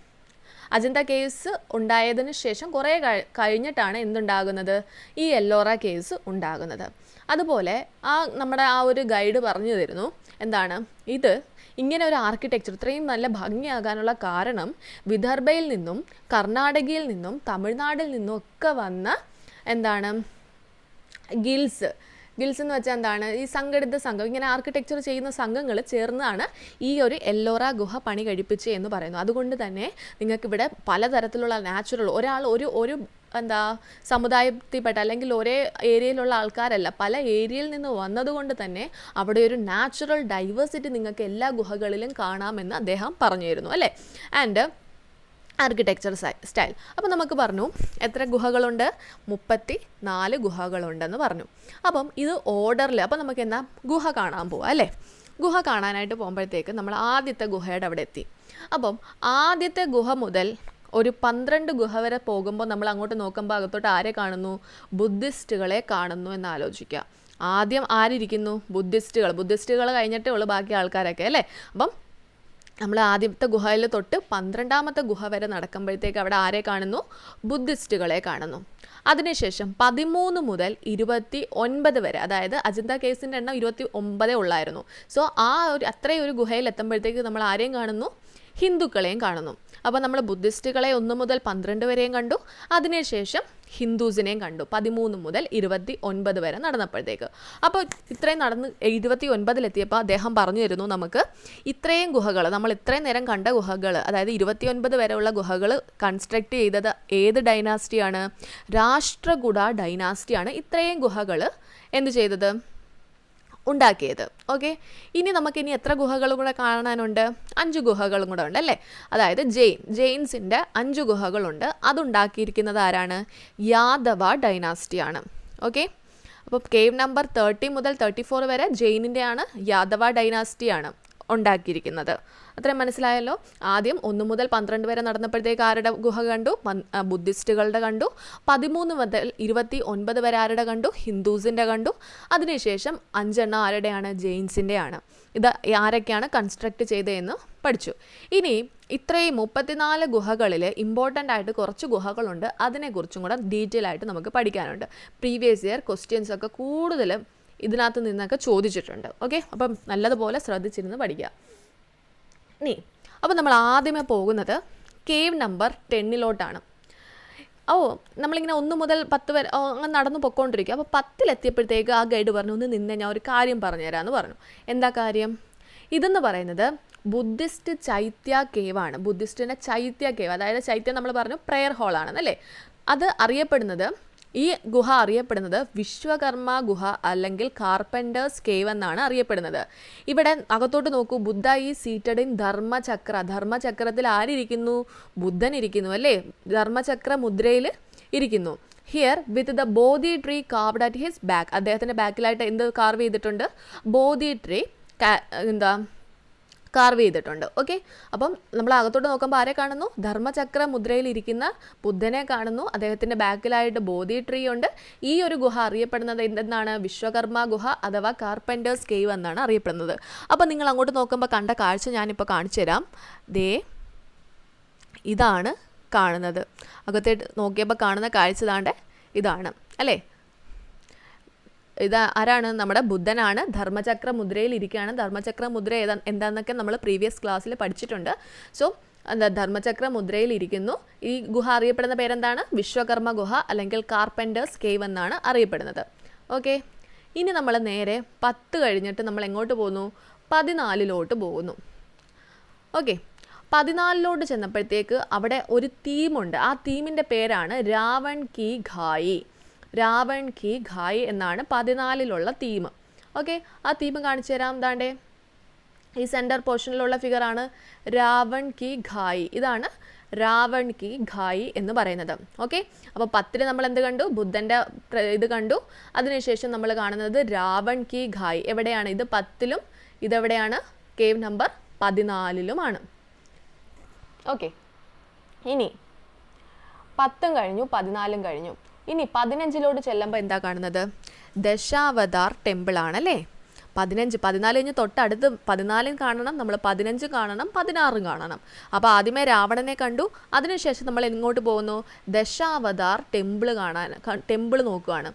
അജന്ത കേവ്സ് ഉണ്ടായതിന് ശേഷം കുറേ കഴിഞ്ഞിട്ടാണ് എന്തുണ്ടാകുന്നത്? ഈ എല്ലോറ കേവ്സ് ഉണ്ടാകുന്നത്. അതുപോലെ നമ്മുടെ ഒരു ഗൈഡ് പറഞ്ഞു തരുന്നു, എന്താണ് ഇത് ഇങ്ങനെ ഒരു ആർക്കിടെക്ചർ ഇത്രയും നല്ല ഭംഗിയാകാനുള്ള കാരണം വിദർഭയിൽ നിന്നും കർണാടകയിൽ നിന്നും തമിഴ്നാടിൽ നിന്നും ഒക്കെ വന്ന എന്താണ് ഗിൽസ് എന്ന് വെച്ചാൽ എന്താണ്? ഈ സംഘടിത സംഘം, ഇങ്ങനെ ആർക്കിടെക്ചർ ചെയ്യുന്ന സംഘങ്ങൾ ചേർന്നാണ് ഈ ഒരു എല്ലോറ ഗുഹ പണി കഴിപ്പിച്ച് എന്ന് പറയുന്നു. അതുകൊണ്ട് തന്നെ നിങ്ങൾക്കിവിടെ പലതരത്തിലുള്ള നാച്ചുറൽ ഒരു സമുദായത്തിൽപ്പെട്ട അല്ലെങ്കിൽ ഒരേ ഏരിയയിലുള്ള ആൾക്കാരല്ല, പല ഏരിയയിൽ നിന്ന് വന്നതുകൊണ്ട് തന്നെ അവിടെ ഒരു നാച്ചുറൽ ഡൈവേഴ്സിറ്റി നിങ്ങൾക്ക് എല്ലാ ഗുഹകളിലും കാണാമെന്ന് അദ്ദേഹം പറഞ്ഞു തരുന്നു അല്ലേ. And architecture style. അപ്പോൾ നമുക്ക് പറഞ്ഞു എത്ര ഗുഹകളുണ്ട്? 34 ഗുഹകളുണ്ടെന്ന് പറഞ്ഞു. അപ്പം ഇത് ഓർഡറിൽ, അപ്പം നമുക്ക് എന്നാ ഗുഹ കാണാൻ പോവാം അല്ലേ. ഗുഹ കാണാനായിട്ട് പോകുമ്പോഴത്തേക്ക് നമ്മൾ ആദ്യത്തെ ഗുഹയുടെ അവിടെ എത്തി. അപ്പം ആദ്യത്തെ ഗുഹ മുതൽ ഒരു 12 ഗുഹ വരെ പോകുമ്പോൾ നമ്മൾ അങ്ങോട്ട് നോക്കുമ്പോൾ അകത്തോട്ട് ആരെ കാണുന്നു? ബുദ്ധിസ്റ്റുകളെ കാണുന്നു എന്ന് ആലോചിക്കുക. ആദ്യം ആരിയ്ക്കുന്നു? ബുദ്ധിസ്റ്റുകൾ കഴിഞ്ഞിട്ടേ ഉള്ളൂ ബാക്കി ആൾക്കാരൊക്കെ അല്ലേ. അപ്പം നമ്മൾ ആദ്യത്തെ ഗുഹയിൽ തൊട്ട് 12ാമത്തെ ഗുഹ വരെ നടക്കുമ്പോഴത്തേക്ക് അവിടെ ആരെ കാണുന്നു? ബുദ്ധിസ്റ്റുകളെ കാണുന്നു. അതിനുശേഷം 13 മുതൽ 29 വരെ, അതായത് അജന്ത കേവ്സിൻ്റെ എണ്ണം 29 ഉള്ളായിരുന്നു. സോ അത്രയും ഒരു ഗുഹയിൽ എത്തുമ്പോഴത്തേക്ക് നമ്മൾ ആരെയും കാണുന്നു? ഹിന്ദുക്കളെയും കാണുന്നു. അപ്പോൾ നമ്മൾ ബുദ്ധിസ്റ്റുകളെ 1 മുതൽ 12 വരെയും കണ്ടു. അതിനുശേഷം ഹിന്ദുസിനെയും കണ്ടു 13 മുതൽ 29 വരെ നടന്നപ്പോഴത്തേക്ക്. അപ്പോൾ ഇത്രയും നടന്ന് 29-ലെത്തിയപ്പോൾ അദ്ദേഹം പറഞ്ഞു തരുന്നു, നമുക്ക് ഇത്രയും ഗുഹകൾ, നമ്മൾ ഇത്രയും നേരം കണ്ട ഗുഹകൾ, അതായത് 29 വരെയുള്ള ഗുഹകൾ കൺസ്ട്രക്ട് ചെയ്തത് ഏത് ഡൈനാസ്റ്റിയാണ്? രാഷ്ട്രകൂട ഡൈനാസ്റ്റിയാണ് ഇത്രയും ഗുഹകൾ എന്ത് ചെയ്തത്? ഉണ്ടാക്കിയത്. ഓക്കെ, ഇനി നമുക്കിനി എത്ര ഗുഹകളും കൂടെ കാണാനുണ്ട്? 5 ഗുഹകളും കൂടെ ഉണ്ട് അല്ലേ. അതായത് ജെയിൻസിൻ്റെ 5 ഗുഹകളുണ്ട്. അതുണ്ടാക്കിയിരിക്കുന്നത് ആരാണ്? യാദവ ഡൈനാസ്റ്റിയാണ്. ഓക്കെ, അപ്പോൾ കേവ് നമ്പർ 30 മുതൽ 34 വരെ ജെയിനിൻ്റെയാണ്, യാദവ ഡൈനാസ്റ്റിയാണ് ഉണ്ടാക്കിയിരിക്കുന്നത്. അത്രയും മനസ്സിലായല്ലോ. ആദ്യം 1 മുതൽ 12 വരെ നടന്നപ്പോഴത്തേക്ക് ആരുടെ ഗുഹ കണ്ടു? ബുദ്ധിസ്റ്റുകളുടെ കണ്ടു. 13 മുതൽ 29 വരെ ആരുടെ കണ്ടു? ഹിന്ദുസിൻ്റെ കണ്ടു. അതിനുശേഷം 5 ആരുടെയാണ്? ജെയിൻസിൻ്റെയാണ്. ഇത് ആരൊക്കെയാണ് കൺസ്ട്രക്ട് ചെയ്തതെന്ന് പഠിച്ചു. ഇനി ഇത്രയും 34 ഗുഹകളിൽ ഇമ്പോർട്ടൻ്റ് ആയിട്ട് കുറച്ച് ഗുഹകളുണ്ട്. അതിനെക്കുറിച്ചും കൂടെ ഡീറ്റെയിൽ ആയിട്ട് നമുക്ക് പഠിക്കാനുണ്ട്. പ്രീവിയസ് ഇയർ ക്വസ്റ്റ്യൻസ് ഒക്കെ കൂടുതലും ഇതിനകത്ത് നിന്നൊക്കെ ചോദിച്ചിട്ടുണ്ട്. ഓക്കെ, അപ്പം നല്ലതുപോലെ ശ്രദ്ധിച്ചിരുന്ന് പഠിക്കുക. അപ്പോൾ നമ്മൾ ആദ്യമേ പോകുന്നത് കേവ് നമ്പർ 10 നമ്മളിങ്ങനെ 1 മുതൽ 10 വരെ അങ്ങനെ നടന്നു പൊയ്ക്കൊണ്ടിരിക്കുക. അപ്പോൾ 10-ലെത്തിയപ്പോഴത്തേക്ക് ആ ഗൈഡ് പറഞ്ഞു, ഒന്ന് നിന്ന് ഞാൻ ഒരു കാര്യം പറഞ്ഞുതരാമെന്ന് പറഞ്ഞു. എന്താ കാര്യം? ഇതെന്ന് പറയുന്നത് ബുദ്ധിസ്റ്റ് ചൈത്യ കേവാണ്. ബുദ്ധിസ്റ്റിൻ്റെ ചൈത്യ കേവ്, അതായത് ചൈത്യം നമ്മൾ പറഞ്ഞു പ്രെയർ ഹോളാണെന്നല്ലേ. അത് അറിയപ്പെടുന്നത്, ഈ ഗുഹ അറിയപ്പെടുന്നത് വിശ്വകർമ്മ ഗുഹ അല്ലെങ്കിൽ കാർപ്പൻറ്റേഴ്സ് കേവ് എന്നാണ് അറിയപ്പെടുന്നത്. ഇവിടെ അകത്തോട്ട് നോക്കൂ, ബുദ്ധ ഈ സീറ്റഡ് ഇൻ ധർമ്മചക്രത്തിൽ ആരിയ്ക്കുന്നു? ബുദ്ധൻ ഇരിക്കുന്നു അല്ലേ. ധർമ്മചക്ര മുദ്രയിൽ ഇരിക്കുന്നു. Here with the Bodhi tree carved at his back. അദ്ദേഹത്തിൻ്റെ ബാക്കിലായിട്ട് എന്ത് കാർവ് ചെയ്തിട്ടുണ്ട്? ബോധി ട്രീ കാർവ് ചെയ്തിട്ടുണ്ട്. ഓക്കെ, അപ്പം നമ്മൾ അകത്തോട്ട് നോക്കുമ്പോൾ ആരെ കാണുന്നു? ധർമ്മചക്ര മുദ്രയിൽ ഇരിക്കുന്ന ബുദ്ധനെ കാണുന്നു. അദ്ദേഹത്തിൻ്റെ ബാക്കിലായിട്ട് ബോധി ട്രീ ഉണ്ട്. ഈ ഒരു ഗുഹ അറിയപ്പെടുന്നത് എന്തെന്നാണ്? വിശ്വകർമ്മ ഗുഹ അഥവാ കാർപ്പൻറ്റേഴ്സ് കേവ് എന്നാണ് അറിയപ്പെടുന്നത്. അപ്പോൾ നിങ്ങൾ അങ്ങോട്ട് നോക്കുമ്പോൾ കണ്ട കാഴ്ച ഞാനിപ്പോൾ കാണിച്ചു തരാം. ഇതാണ് കാണുന്നത്. അകത്തേട്ട് നോക്കിയപ്പോൾ കാണുന്ന കാഴ്ച ഇതാണ് അല്ലേ. ഇത് ആരാണ്? നമ്മുടെ ബുദ്ധനാണ്. ധർമ്മചക്ര മുദ്രയിൽ ഇരിക്കുകയാണ്. ധർമ്മചക്ര മുദ്ര എന്താണെന്നൊക്കെ നമ്മൾ പ്രീവിയസ് ക്ലാസ്സിൽ പഠിച്ചിട്ടുണ്ട്. സോ ധർമ്മചക്ര മുദ്രയിൽ ഇരിക്കുന്നു. ഈ ഗുഹ അറിയപ്പെടുന്ന പേരെന്താണ്? വിശ്വകർമ്മ ഗുഹ അല്ലെങ്കിൽ കാർപ്പൻറ്റേഴ്സ് കേവ് എന്നാണ് അറിയപ്പെടുന്നത്. ഓക്കെ, ഇനി നമ്മൾ നേരെ 10 കഴിഞ്ഞിട്ട് നമ്മൾ എങ്ങോട്ട് പോകുന്നു? 14 പോകുന്നു. ഓക്കെ, 14 ചെന്നപ്പോഴത്തേക്ക് അവിടെ ഒരു തീമുണ്ട്. ആ തീമിൻ്റെ പേരാണ് രാവൺ കി ഘായി. രാവൺ കി ഘായി എന്നാണ് 14 തീം. ഓക്കെ, ആ തീം കാണിച്ചു തരാം. എന്താണ്ടേ ഈ സെൻറ്റർ പോർഷനിലുള്ള ഫിഗറാണ് രാവൺ കി ഘായി. ഇതാണ് രാവൺ കി ഘായി എന്ന് പറയുന്നത്. ഓക്കെ, അപ്പോൾ 10 നമ്മൾ എന്ത് കണ്ടു? ബുദ്ധൻ്റെ ഇത് കണ്ടു. അതിനുശേഷം നമ്മൾ കാണുന്നത് രാവൺ കി ഘായി. എവിടെയാണ്? ഇത് 10-ലും ഇതെവിടെയാണ്? കേവ് നമ്പർ 14-ലുമാണ്. ഓക്കെ, ഇനി 10 കഴിഞ്ഞു, 14 കഴിഞ്ഞു. ഇനി 15 ചെല്ലുമ്പോൾ എന്താ കാണുന്നത്? ദശാവതാർ ടെമ്പിൾ ആണല്ലേ. 15, 14 കഴിഞ്ഞ് തൊട്ടടുത്ത് 14 കാണണം, നമ്മൾ 15 കാണണം, 16 കാണണം. അപ്പോൾ ആദ്യമേ രാവണനെ കണ്ടു, അതിനുശേഷം നമ്മൾ എങ്ങോട്ട് പോകുന്നു? ദശാവതാർ ടെമ്പിൾ കാണാൻ, ടെമ്പിൾ നോക്കുകയാണ്.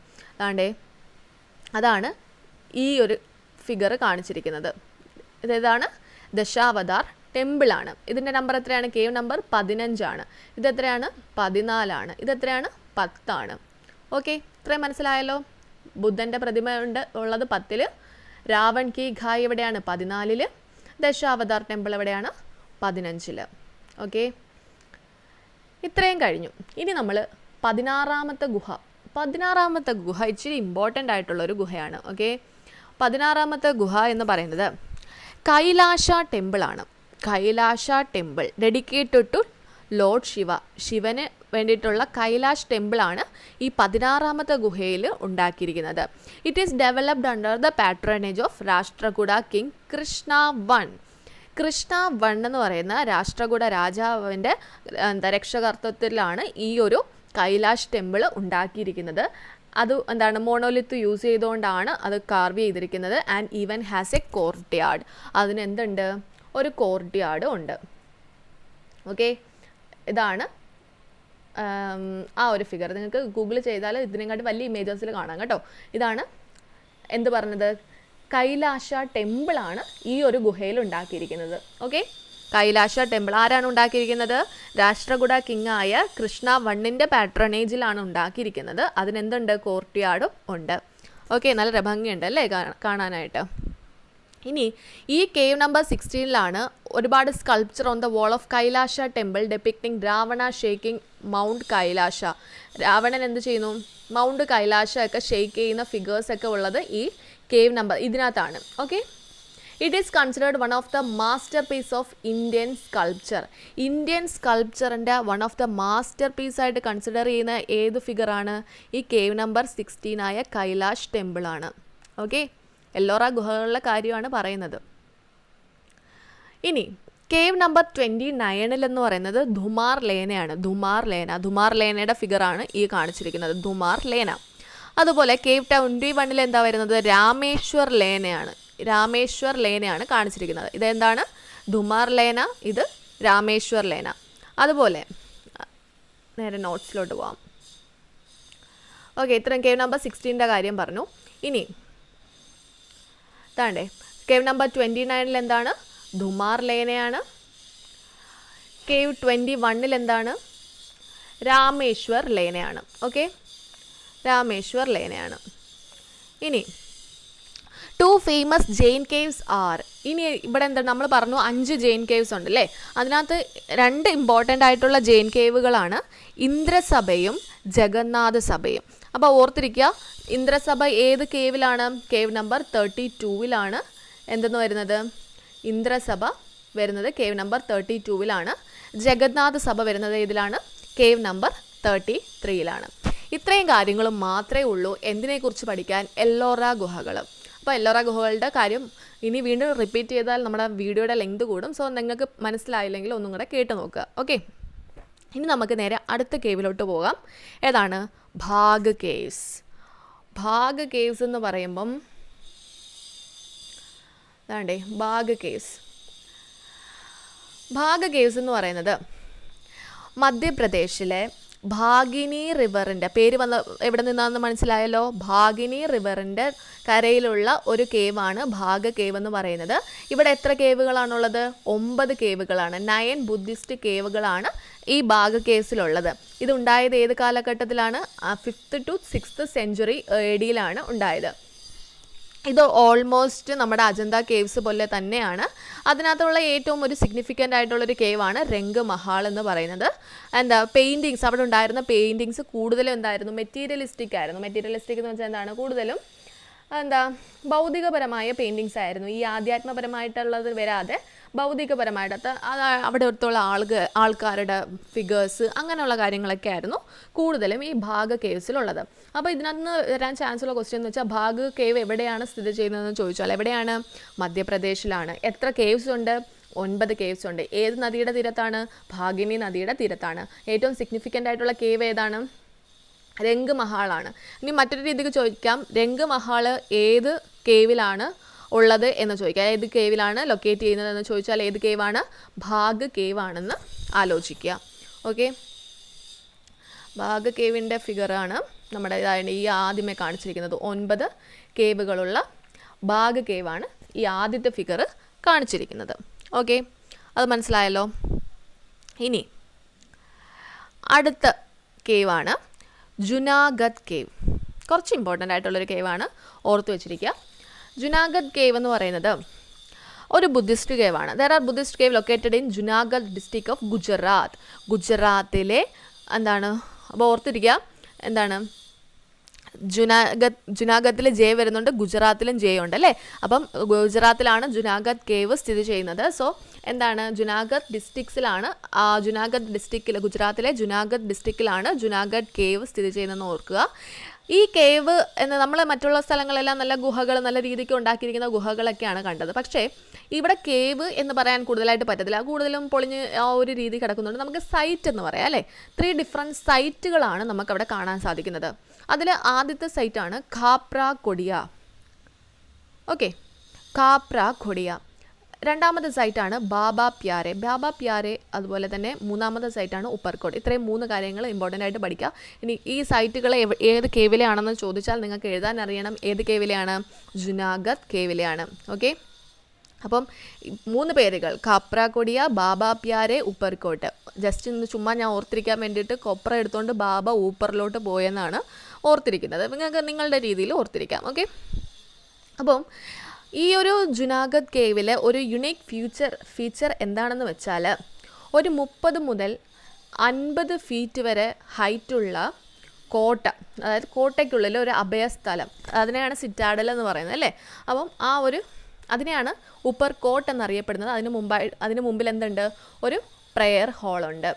അതാണ് ഈ ഒരു ഫിഗർ കാണിച്ചിരിക്കുന്നത്. ഇതേതാണ്? ദശാവതാർ ടെമ്പിളാണ്. ഇതിൻ്റെ നമ്പർ എത്രയാണ്? കേവ് നമ്പർ 15 ആണ്. ഇതെത്രയാണ്? 14 ആണ്. ഇതെത്രയാണ്? 10 ആണ്. ഓക്കെ, ഇത്രയും മനസ്സിലായല്ലോ. ബുദ്ധൻ്റെ പ്രതിമ ഉള്ളത് 10-ൽ, രാവൺ കി ഘായ് എവിടെയാണ്? 14-ൽ, ദശാവതാർ ടെമ്പിൾ എവിടെയാണ്? 15-ൽ. ഓക്കെ, ഇത്രയും കഴിഞ്ഞു. ഇനി നമ്മൾ 16-ാമത്തെ ഗുഹ. 16-ാമത്തെ ഗുഹ ഇച്ചിരി ഇമ്പോർട്ടൻ്റ് ആയിട്ടുള്ളൊരു ഗുഹയാണ്. ഓക്കെ, 16-ാമത്തെ ഗുഹ എന്ന് പറയുന്നത് കൈലാഷ ടെമ്പിളാണ്. Kailasha temple dedicated to lord Shiva. ശിവന് വേണ്ടിയിട്ടുള്ള കൈലാഷ് ടെമ്പിളാണ് ഈ 16-ാമത്തെ ഗുഹയിൽ ഉണ്ടാക്കിയിരിക്കുന്നത്. It is developed under the patronage of Rashtrakuta king Krishna 1. Krishna 1 എന്ന് പറയുന്ന രാഷ്ട്രകൂട രാജാവിൻ്റെ രക്ഷകർത്തൃത്വത്തിലാണ് ഈ ഒരു കൈലാഷ് ടെമ്പിൾ ഉണ്ടാക്കിയിരിക്കുന്നത്. അത് എന്താണ്? മോണോലിത്ത് യൂസ് ചെയ്തുകൊണ്ടാണ് അത് കാർവ് ചെയ്തിരിക്കുന്നത്. And even has A courtyard. അതിന് എന്തുണ്ട്? ഒരു കോർട്ട്യാർഡ് ഉണ്ട്. ഓക്കെ, ഇതാണ് ആ ഒരു ഫിഗർ. നിങ്ങൾക്ക് ഗൂഗിൾ ചെയ്താൽ ഇതിനെക്കാട്ടി വലിയ ഇമേജസിൽ കാണാം കേട്ടോ. ഇതാണ് എന്ത് പറഞ്ഞത്? കൈലാഷ ടെമ്പിളാണ് ഈ ഒരു ഗുഹയിൽ ഉണ്ടാക്കിയിരിക്കുന്നത്. ഓക്കെ, കൈലാഷ ടെമ്പിൾ ആരാണ് ഉണ്ടാക്കിയിരിക്കുന്നത്? രാഷ്ട്രകൂട കിങ് ആയ കൃഷ്ണ 1ൻ്റെ പാട്രണേജിലാണ് ഉണ്ടാക്കിയിരിക്കുന്നത്. അതിനെന്തുണ്ട്? കോർട്ട്യാർഡും ഉണ്ട്. ഓക്കെ, നല്ല ഭംഗിയുണ്ട് അല്ലേ കാണാനായിട്ട്. ഇനി ഈ കേവ് നമ്പർ 16-ലാണ് ഒരുപാട് sculpture on the wall of Kailasha temple depicting Ravana shaking mount Kailasha. രാവണൻ എന്ത് ചെയ്യുന്നു? മൗണ്ട് കൈലാഷ ഒക്കെ ഷെയ്ക്ക് ചെയ്യുന്ന ഫിഗേഴ്സൊക്കെ ഉള്ളത് ഈ കേവ് നമ്പർ ഇതിനകത്താണ്. Okay, it is considered one of the masterpiece of Indian sculpture. Indian സ്കൾപ്ചറിൻ്റെ വൺ ഓഫ് ദ മാസ്റ്റർ പീസായിട്ട് കൺസിഡർ ചെയ്യുന്ന ഏത് ഫിഗറാണ്? ഈ കേവ് നമ്പർ 16 കൈലാഷ് ടെമ്പിളാണ്. ഓക്കെ, എല്ലോറ ഗുഹകളിലെ കാര്യമാണ് പറയുന്നത്. ഇനി കേവ് നമ്പർ 29 എന്ന് പറയുന്നത് ധുമാർ ലേനയാണ്. ധുമാർ ലേന, ധുമാർ ലേനയുടെ ഫിഗറാണ് ഈ കാണിച്ചിരിക്കുന്നത്. ധുമാർ ലേന. അതുപോലെ കേവ് 21 എന്താ വരുന്നത്? രാമേശ്വർ ലേനയാണ്. രാമേശ്വർ ലേനയാണ് കാണിച്ചിരിക്കുന്നത്. ഇതെന്താണ്? ധുമാർ ലേന, ഇത് രാമേശ്വർ ലേന. അതുപോലെ നേരെ നോട്ട്സിലോട്ട് പോവാം. ഓക്കെ, ഇത്രയും കേവ് നമ്പർ 16 കാര്യം പറഞ്ഞു. ഇനി താണ്ടേ കേവ് നമ്പർ 29 എന്താണ്? ധുമാർ ലേനയാണ്. കേവ് 21 എന്താണ്? രാമേശ്വർ ലേനയാണ്. ഓക്കെ, രാമേശ്വർ ലേനയാണ്. ഇനി 2 ഫേമസ് ജെയിൻ കേവ്സ് ആർ. ഇനി ഇവിടെ എന്താണ്? നമ്മൾ പറഞ്ഞു 5 ജെയിൻ കേവ്സ് ഉണ്ട് അല്ലേ. അതിനകത്ത് 2 ഇമ്പോർട്ടൻ്റ് ആയിട്ടുള്ള ജെയിൻ കേവുകളാണ് ഇന്ദ്രസഭയും ജഗന്നാഥ സഭയും. അപ്പോൾ ഓർത്തിരിക്കുക, ഇന്ദ്രസഭ ഏത് കേവിലാണ്? കേവ് നമ്പർ 32-ലാണ് എന്തെന്ന് വരുന്നത്? ഇന്ദ്രസഭ വരുന്നത് കേവ് നമ്പർ 32-ലാണ്. ജഗന്നാഥ സഭ വരുന്നത് ഏതിലാണ്? കേവ് നമ്പർ 33-ലാണ്. ഇത്രയും കാര്യങ്ങളും മാത്രമേ ഉള്ളൂ എന്തിനെക്കുറിച്ച് പഠിക്കാൻ? എല്ലോറ ഗുഹകൾ. അപ്പോൾ എല്ലോറ ഗുഹകളുടെ കാര്യം ഇനി വീണ്ടും റിപ്പീറ്റ് ചെയ്താൽ നമ്മുടെ വീഡിയോയുടെ ലെങ്ത് കൂടും. സോ നിങ്ങൾക്ക് മനസ്സിലായില്ലെങ്കിൽ ഒന്നും കൂടെ കേട്ട് നോക്കുക. ഓക്കെ, ഇനി നമുക്ക് നേരെ അടുത്ത കേവിലോട്ട് പോകാം. ഏതാണ്? ഭാഗ് കേവ്സ്. ഭാഗ് കേവ്സ് എന്ന് പറയുമ്പം അതാണ്ടേ ഭാഗ് കേവ്സ്. ഭാഗ് കേവ്സ് എന്ന് പറയുന്നത് മധ്യപ്രദേശിലെ ഭാഗിനി റിവറിൻ്റെ പേര് വന്ന് എവിടെ നിന്നാണെന്ന് മനസ്സിലായല്ലോ. ഭാഗിനി റിവറിൻ്റെ കരയിലുള്ള ഒരു കേവാണ് ഭാഗ് കേവ് എന്ന് പറയുന്നത്. ഇവിടെ എത്ര കേവുകളാണുള്ളത്? 9 കേവുകളാണ്. 9 ബുദ്ധിസ്റ്റ് കേവുകളാണ് ഈ ഭാഗ് കേവ്സിലുള്ളത്. ഇതുണ്ടായത് ഏത് കാലഘട്ടത്തിലാണ്? 5th to 6th century AD ഉണ്ടായത്. ഇത് ഓൾമോസ്റ്റ് നമ്മുടെ അജന്ത കേവ്സ് പോലെ തന്നെയാണ്. അതിനകത്തുള്ള ഏറ്റവും ഒരു സിഗ്നിഫിക്കൻ്റ് ആയിട്ടുള്ളൊരു കേവാണ് രംഗ് മഹാൾ എന്ന് പറയുന്നത്. എന്താ പെയിൻറ്റിങ്സ്, അവിടെ ഉണ്ടായിരുന്ന പെയിൻറ്റിങ്സ് കൂടുതലും എന്തായിരുന്നു, മെറ്റീരിയലിസ്റ്റിക് ആയിരുന്നു. മെറ്റീരിയലിസ്റ്റിക് എന്ന് വെച്ചാൽ എന്താണ്, കൂടുതലും എന്താ ഭൗതികപരമായ പെയിൻറ്റിങ്സ് ആയിരുന്നു. ഈ ആധ്യാത്മപരമായിട്ടുള്ളത് വരാതെ ഭൗതികപരമായിട്ട് അത് അവിടെ അടുത്തുള്ള ആൾക്കാരുടെ ഫിഗേഴ്സ് അങ്ങനെയുള്ള കാര്യങ്ങളൊക്കെ ആയിരുന്നു കൂടുതലും ഈ ഭാഗ കേവ്സിലുള്ളത്. അപ്പോൾ ഇതിനകത്ത് വരാൻ ചാൻസ് ഉള്ള ക്വസ്റ്റ്യൻ എന്ന് വെച്ചാൽ ഭാഗ കേവ് എവിടെയാണ് സ്ഥിതി ചെയ്യുന്നതെന്ന് ചോദിച്ചാൽ എവിടെയാണ്? മധ്യപ്രദേശിലാണ്. എത്ര കേവ്സ് ഉണ്ട്? 9 കേവ്സ് ഉണ്ട്. ഏത് നദിയുടെ തീരത്താണ്? ഭാഗിനി നദിയുടെ തീരത്താണ്. ഏറ്റവും സിഗ്നിഫിക്കൻ്റ് ആയിട്ടുള്ള കേവ് ഏതാണ്? രംഗ് മഹാളാണ്. ഇനി മറ്റൊരു രീതിക്ക് ചോദിക്കാം, രംഗ് മഹാൾ ഏത് കേവിലാണ് ഉള്ളത് എന്ന് ചോദിക്കാം. ഏത് കേവിലാണ് ലൊക്കേറ്റ് ചെയ്യുന്നതെന്ന് ചോദിച്ചാൽ ഏത് കേവാണ്? ഭാഗ് കേവ് ആണെന്ന് ആലോചിക്കുക. ഓക്കെ, ഭാഗ് കേവിൻ്റെ ഫിഗറാണ് നമ്മുടെ ഈ ആദ്യമേ കാണിച്ചിരിക്കുന്നത്. 9 കേവുകളുള്ള ഭാഗ് കേവാണ് ഈ ആദ്യത്തെ ഫിഗർ കാണിച്ചിരിക്കുന്നത്. ഓക്കെ, അത് മനസ്സിലായല്ലോ. ഇനി അടുത്ത കേവാണ് ജുനാഗഡ് കേവ്. കുറച്ച് ഇമ്പോർട്ടൻ്റ് ആയിട്ടുള്ളൊരു കേവാണ്, ഓർത്ത് വെച്ചിരിക്കുക. ജുനാഗഡ് കേവ് എന്ന് പറയുന്നത് ഒരു ബുദ്ധിസ്റ്റ് കേവാണ്. There are Buddhist cave located in Junagadh district of Gujarat. ഗുജറാത്തിലെ എന്താണ്, അപ്പോൾ ഓർത്തിരിക്കുക എന്താണ്, ജുനാഗത്തിൽ ജെ വരുന്നുണ്ട്, ഗുജറാത്തിലും ജെ ഉണ്ട് അല്ലേ. അപ്പം ഗുജറാത്തിലാണ് ജുനാഗഡ് കേവ് സ്ഥിതി ചെയ്യുന്നത്. സോ എന്താണ്, ജുനാഗഡ് ഡിസ്ട്രിക്ട്സിലാണ്, ജുനാഗഡ് ഡിസ്ട്രിക്റ്റിൽ, ഗുജറാത്തിലെ ജുനാഗഡ് ഡിസ്ട്രിക്റ്റിലാണ് ജുനാഗഡ് കേവ് സ്ഥിതി ചെയ്യുന്നതെന്ന് ഓർക്കുക. ഈ കേവ് എന്ന് നമ്മൾ മറ്റുള്ള സ്ഥലങ്ങളെല്ലാം നല്ല ഗുഹകൾ, നല്ല രീതിക്ക് ഉണ്ടാക്കിയിരിക്കുന്ന ഗുഹകളൊക്കെയാണ് കണ്ടത്. പക്ഷേ ഇവിടെ കേവ് എന്ന് പറയാൻ കൂടുതലായിട്ട് പറ്റത്തില്ല, കൂടുതലും പൊളിഞ്ഞ് ആ ഒരു രീതി കിടക്കുന്നുണ്ട്. നമുക്ക് സൈറ്റ് എന്ന് പറയാം അല്ലേ. 3 ഡിഫറെൻറ്റ് സൈറ്റുകളാണ് നമുക്കവിടെ കാണാൻ സാധിക്കുന്നത്. അതിൽ ആദ്യത്തെ സൈറ്റാണ് ഖാപ്ര കൊടിയ. ഓക്കെ, ഖാപ്ര കൊടിയ. രണ്ടാമത്തെ സൈറ്റാണ് ബാബ പ്യാരെ. ബാബ പ്യാരെ, അതുപോലെ തന്നെ മൂന്നാമത്തെ സൈറ്റാണ് ഉപ്പർകോട്ട്. ഇത്രയും 3 കാര്യങ്ങൾ ഇമ്പോർട്ടൻ്റ് ആയിട്ട് പഠിക്കുക. ഇനി ഈ സൈറ്റുകൾ ഏത് കേവിലെയാണെന്ന് ചോദിച്ചാൽ നിങ്ങൾക്ക് എഴുതാൻ അറിയണം ഏത് കേവിലെയാണ്, ജുനാഗഡ് കേവിലെയാണ്. ഓക്കെ, അപ്പം 3 പേരുകൾ ഖാപ്ര കൊടിയ, ബാബ പ്യാരെ, ഉപ്പർകോട്ട്. ജസ്റ്റ് ഇന്ന് ചുമ്മാ ഞാൻ ഓർത്തിരിക്കാൻ വേണ്ടിയിട്ട് കൊപ്ര എടുത്തുകൊണ്ട് ബാബ ഊപ്പറിലോട്ട് പോയെന്നാണ് ഓർത്തിരിക്കുന്നത്. നിങ്ങൾക്ക് നിങ്ങളുടെ രീതിയിൽ ഓർത്തിരിക്കാം. ഓക്കെ, അപ്പം ഈ ഒരു ജുനാഗഡ് കേവിലെ ഒരു യുണീക്ക് ഫീച്ചർ എന്താണെന്ന് വെച്ചാൽ ഒരു 30 മുതൽ 50 ഫീറ്റ് വരെ ഹൈറ്റുള്ള കോട്ട, അതായത് കോട്ടയ്ക്കുള്ളിൽ ഒരു അഭയസ്ഥലം, അതിനെയാണ് സിറ്റാഡൽ എന്ന് പറയുന്നത് അല്ലേ. അപ്പം ആ ഒരു അതിനെയാണ് ഉപ്പർ കോട്ട് എന്നറിയപ്പെടുന്നത്. അതിന് മുമ്പിൽ എന്തുണ്ട്, ഒരു പ്രെയർ ഹാളുണ്ട്.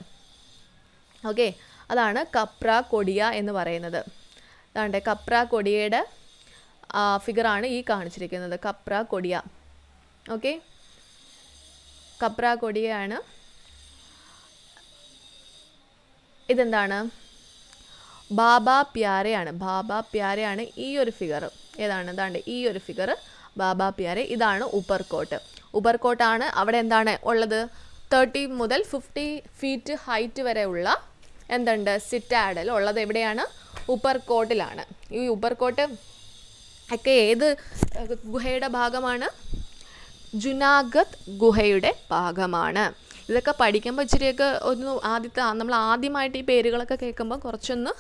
ഓക്കെ, അതാണ് കപ്ര കൊടിയ എന്ന് പറയുന്നത്. അതാണ്ട് കപ്ര കൊടിയയുടെ ഫിഗറാണ് ഈ കാണിച്ചിരിക്കുന്നത്, കപ്ര കൊടിയ. ഓക്കെ, കപ്ര കൊടിയാണ്. ഇതെന്താണ്, ബാബ പ്യാരെയാണ്. ബാബ പ്യാരെയാണ് ഈ ഒരു ഫിഗർ. ഏതാണ്, ഇതാണ്ട് ഈ ഒരു ഫിഗർ ബാബ പ്യാരെ. ഇതാണ് ഉപ്പർകോട്ട്. ഉപ്പർകോട്ടാണ് അവിടെ എന്താണ് ഉള്ളത്, 30 മുതൽ 50 ഫീറ്റ് ഹൈറ്റ് വരെ ഉള്ള എന്തുണ്ട്, സിറ്റാഡൽ ഉള്ളത് എവിടെയാണ്, ഉപ്പർകോട്ടിലാണ്. ഈ ഉപ്പർകോട്ട് ഒക്കെ ഏത് ഗുഹയുടെ ഭാഗമാണ്, ജുനാഗഡ് ഗുഹയുടെ ഭാഗമാണ്. ഇതൊക്കെ പഠിക്കുമ്പോൾ ഇച്ചിരിയൊക്കെ ഒന്ന് നമ്മൾ ആദ്യമായിട്ട് ഈ പേരുകളൊക്കെ കേൾക്കുമ്പോൾ കുറച്ചൊന്ന്